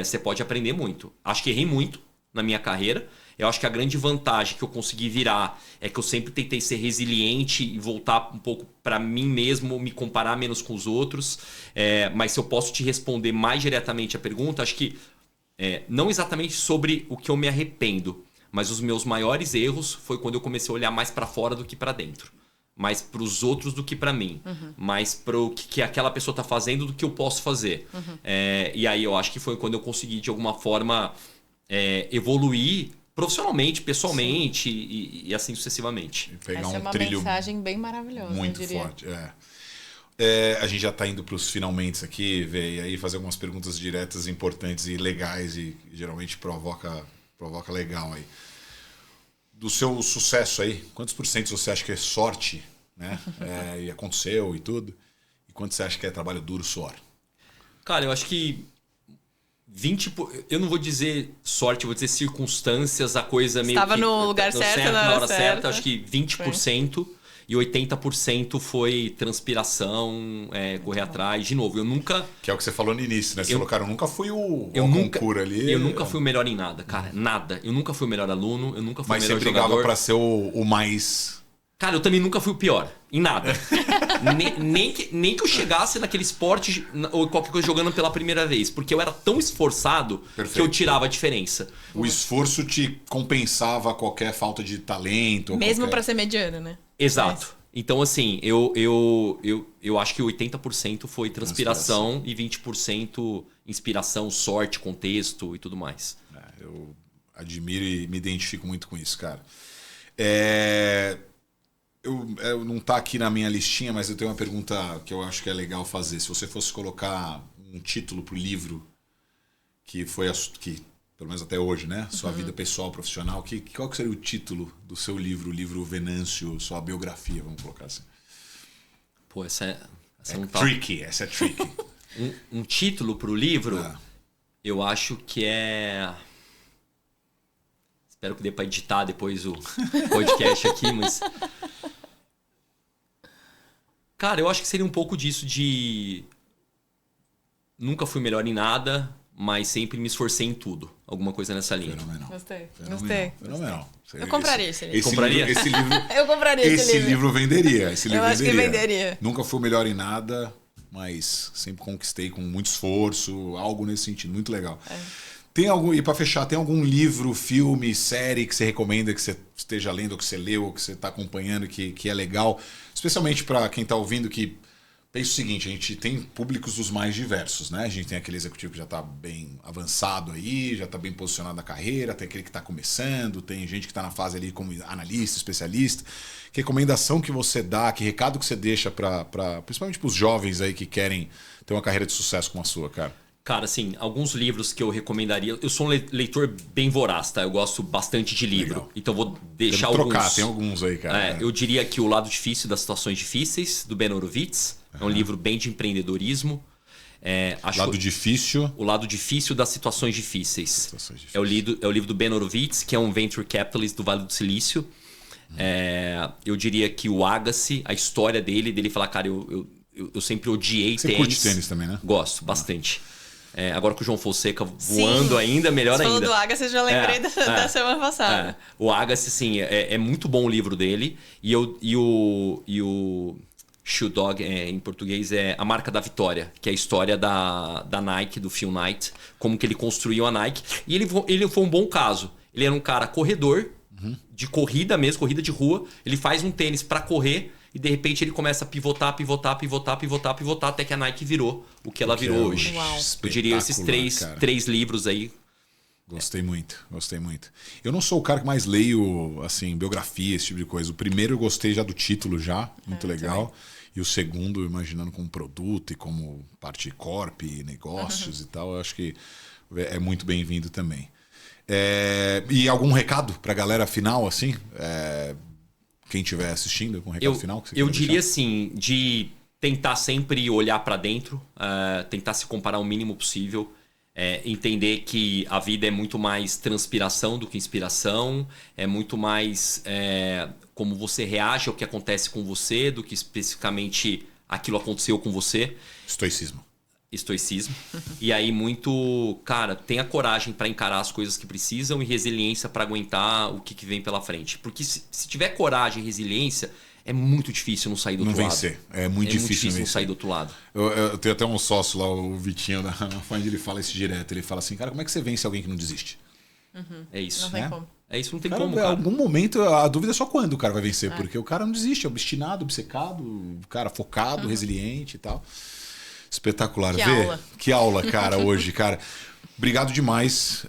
você pode aprender muito. Acho que errei muito na minha carreira. Eu acho que a grande vantagem que eu consegui virar é que eu sempre tentei ser resiliente e voltar um pouco para mim mesmo, me comparar menos com os outros. Mas se eu posso te responder mais diretamente a pergunta, acho que não exatamente sobre o que eu me arrependo, mas os meus maiores erros foi quando eu comecei a olhar mais para fora do que para dentro. Mais para os outros do que para mim. Mais para o que aquela pessoa está fazendo do que eu posso fazer. E aí eu acho que foi quando eu consegui, de alguma forma, evoluir profissionalmente, pessoalmente e assim sucessivamente. E pegar Essa é uma trilho mensagem bem maravilhosa. muito forte. A gente já está indo para os finalmente aqui, e aí fazer algumas perguntas diretas, importantes e legais, e geralmente provoca legal aí. Do seu sucesso aí, quantos por cento você acha que é sorte, né? E aconteceu e tudo? E quanto você acha que é trabalho duro, suor? Cara, eu acho que 20%. Eu não vou dizer sorte, eu vou dizer circunstâncias, a coisa meio Estava que... no lugar certo, na hora certa. certa. Acho que 20%. E 80% foi transpiração, correr atrás. De novo, eu nunca... Que é o que você falou no início, né? Você falou, cara, eu nunca fui o concurso ali. Eu nunca fui o melhor em nada, cara. Nada. Eu nunca fui o melhor aluno, eu nunca fui o melhor jogador. Mas você jogador. brigava pra ser o mais... Cara, eu também nunca fui o pior. Em nada. nem que eu chegasse naquele esporte ou qualquer coisa jogando pela primeira vez. Porque eu era tão esforçado que eu tirava a diferença. O esforço te compensava qualquer falta de talento. Mesmo pra ser mediano, né? Exato. Então, assim, eu acho que 80% foi transpiração e 20% inspiração, sorte, contexto e tudo mais. Eu admiro e me identifico muito com isso, cara. Eu não tá aqui na minha listinha, mas eu tenho uma pergunta que eu acho que é legal fazer. Se você fosse colocar um título pro livro que foi que pelo menos até hoje, né? Sua vida pessoal, profissional. Qual que seria o título do seu livro, o livro Venâncio, sua biografia, vamos colocar assim? Pô, essa não tá... tricky, essa é tricky. Um título pro livro, eu acho que é... Espero que dê pra editar depois o podcast aqui, mas... Cara, eu acho que seria um pouco disso de... Nunca fui melhor em nada, mas sempre me esforcei em tudo. Alguma coisa nessa linha. Fenomenal. Gostei. Fenomenal. Eu compraria esse livro. Compraria? Esse livro, Eu compraria esse livro. Venderia. Eu acho que venderia. Nunca fui o melhor em nada, mas sempre conquistei com muito esforço, algo nesse sentido. Muito legal. Tem algum, e para fechar, tem algum livro, filme, série que você recomenda, que você esteja lendo, ou que você leu, ou que você está acompanhando, que é legal? Especialmente para quem está ouvindo, que pensa o seguinte, a gente tem públicos dos mais diversos, né? A gente tem aquele executivo que já está bem avançado aí, já está bem posicionado na carreira, tem aquele que está começando, tem gente que está na fase ali como analista, especialista. Que recomendação que você dá, que recado que você deixa principalmente para os jovens aí que querem ter uma carreira de sucesso como a sua, cara? Cara, assim, alguns livros que eu recomendaria. Eu sou um leitor bem voraz, tá? Eu gosto bastante de livro. Legal. Então vou deixar Tem que alguns. trocar, tem alguns aí, cara. Eu diria que O Lado Difícil das Situações Difíceis, do Ben Horowitz. É um livro bem de empreendedorismo. Lado difícil. O Lado Difícil das Situações Difíceis. É o livro do Ben Horowitz, que é um venture capitalist do Vale do Silício. Eu diria que o Agassi, a história dele falar, cara, eu sempre odiei Você tênis. curte tênis também, né? Gosto, bastante. Agora com o João Fonseca voando ainda, melhor você ainda. Falou do Agassi, eu já lembrei da semana passada. O Agassi, assim, é muito bom o livro dele. E o Shoe Dog, em português, é A Marca da Vitória, que é a história da Nike, do Phil Knight, como que ele construiu a Nike. E ele foi um bom caso. Ele era um cara corredor, de corrida mesmo, corrida de rua. Ele faz um tênis para correr e de repente ele começa a pivotar, até que a Nike virou o que ela virou hoje. Uau. Eu diria esses três livros aí. Gostei muito. Eu não sou o cara que mais leio, assim, biografia, esse tipo de coisa. O primeiro eu gostei já do título já, muito legal. Também. E o segundo, imaginando como produto e como parte corp, negócios e tal, eu acho que é muito bem-vindo também. E algum recado pra galera final, assim? Quem estiver assistindo, algum recado final? Que você eu diria deixar? assim, de tentar sempre olhar pra dentro, tentar se comparar o mínimo possível. Entender que a vida é muito mais transpiração do que inspiração, é muito mais como você reage ao que acontece com você do que especificamente aquilo aconteceu com você. Estoicismo. E aí cara, tenha coragem para encarar as coisas que precisam e resiliência para aguentar o que vem pela frente. Porque se tiver coragem e resiliência, é muito difícil não sair do outro lado. Não vencer. É muito difícil não sair do outro lado. Eu tenho até um sócio lá, o Vitinho da Find, ele fala isso direto. Ele fala assim, cara, como é que você vence alguém que não desiste? É isso. Não tem como. É isso, não tem Cara, como, cara. Em algum momento, a dúvida é só quando o cara vai vencer. Porque o cara não desiste, é obstinado, obcecado, cara, focado, resiliente e tal. Espetacular. Que aula, cara, hoje, cara. Obrigado demais.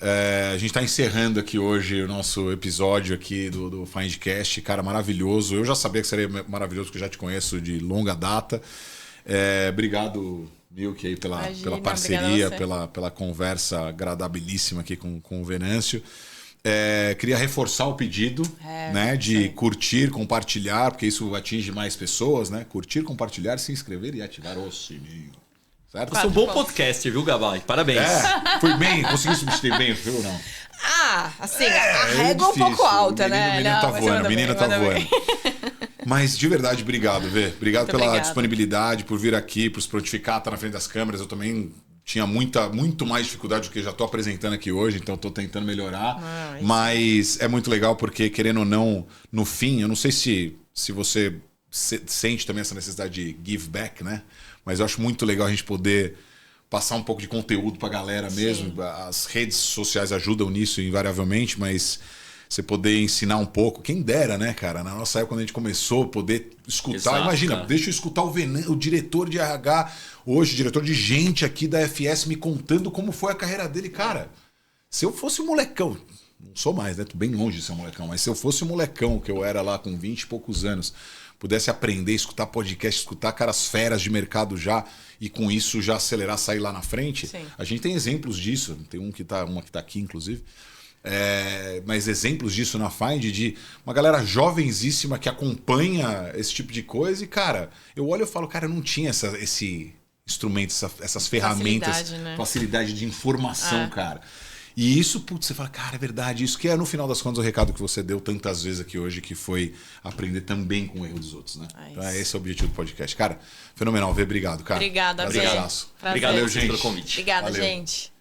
A gente está encerrando aqui hoje o nosso episódio aqui do Findcast. Cara, maravilhoso. Eu já sabia que seria maravilhoso, porque eu já te conheço de longa data. Obrigado, Milk, aí pela parceria, pela conversa agradabilíssima aqui com o Venâncio. Queria reforçar o pedido de curtir, compartilhar, porque isso atinge mais pessoas, né? Curtir, compartilhar, se inscrever e ativar o sininho. Certo? Você é um bom podcaster, viu, Gabay? Parabéns. Fui bem, consegui substituir bem, viu ou não? Assim, a régua é um pouco alta, né? O menino tá voando. Mas de verdade, obrigado, Vê. Obrigado pela disponibilidade, por vir aqui, por se prontificar, estar na frente das câmeras. Eu também tinha muito mais dificuldade do que já estou apresentando aqui hoje, então estou tentando melhorar. Mas é muito legal porque, querendo ou não, no fim, eu não sei se você sente também essa necessidade de give back, né? Mas eu acho muito legal a gente poder passar um pouco de conteúdo pra galera mesmo. As redes sociais ajudam nisso invariavelmente, mas você poder ensinar um pouco. Quem dera, né, cara? Na nossa época, quando a gente começou, poder escutar. Exato, imagina, cara. Deixa eu escutar o diretor de RH, hoje, diretor de gente aqui da FS, me contando como foi a carreira dele. Cara, se eu fosse um molecão, não sou mais, né? Tô bem longe de ser um molecão, mas se eu fosse um molecão, que eu era lá com 20 e poucos anos, pudesse aprender, escutar podcast, escutar caras feras de mercado já, e com isso já acelerar, sair lá na frente. Sim. A gente tem exemplos disso, tem uma que tá aqui, inclusive. Mas exemplos disso na Find, de uma galera jovenzíssima que acompanha esse tipo de coisa. E, cara, eu olho e falo, cara, eu não tinha esse instrumento, essas ferramentas, facilidade de informação, cara. E isso, putz, você fala, cara, é verdade. Isso que é, no final das contas, o recado que você deu tantas vezes aqui hoje, que foi aprender também com o erro dos outros, né? Então, esse é o objetivo do podcast. Cara, fenomenal, Vê. Obrigado, cara. Obrigada, Vê. Obrigado, gente, pelo convite. Obrigada, gente.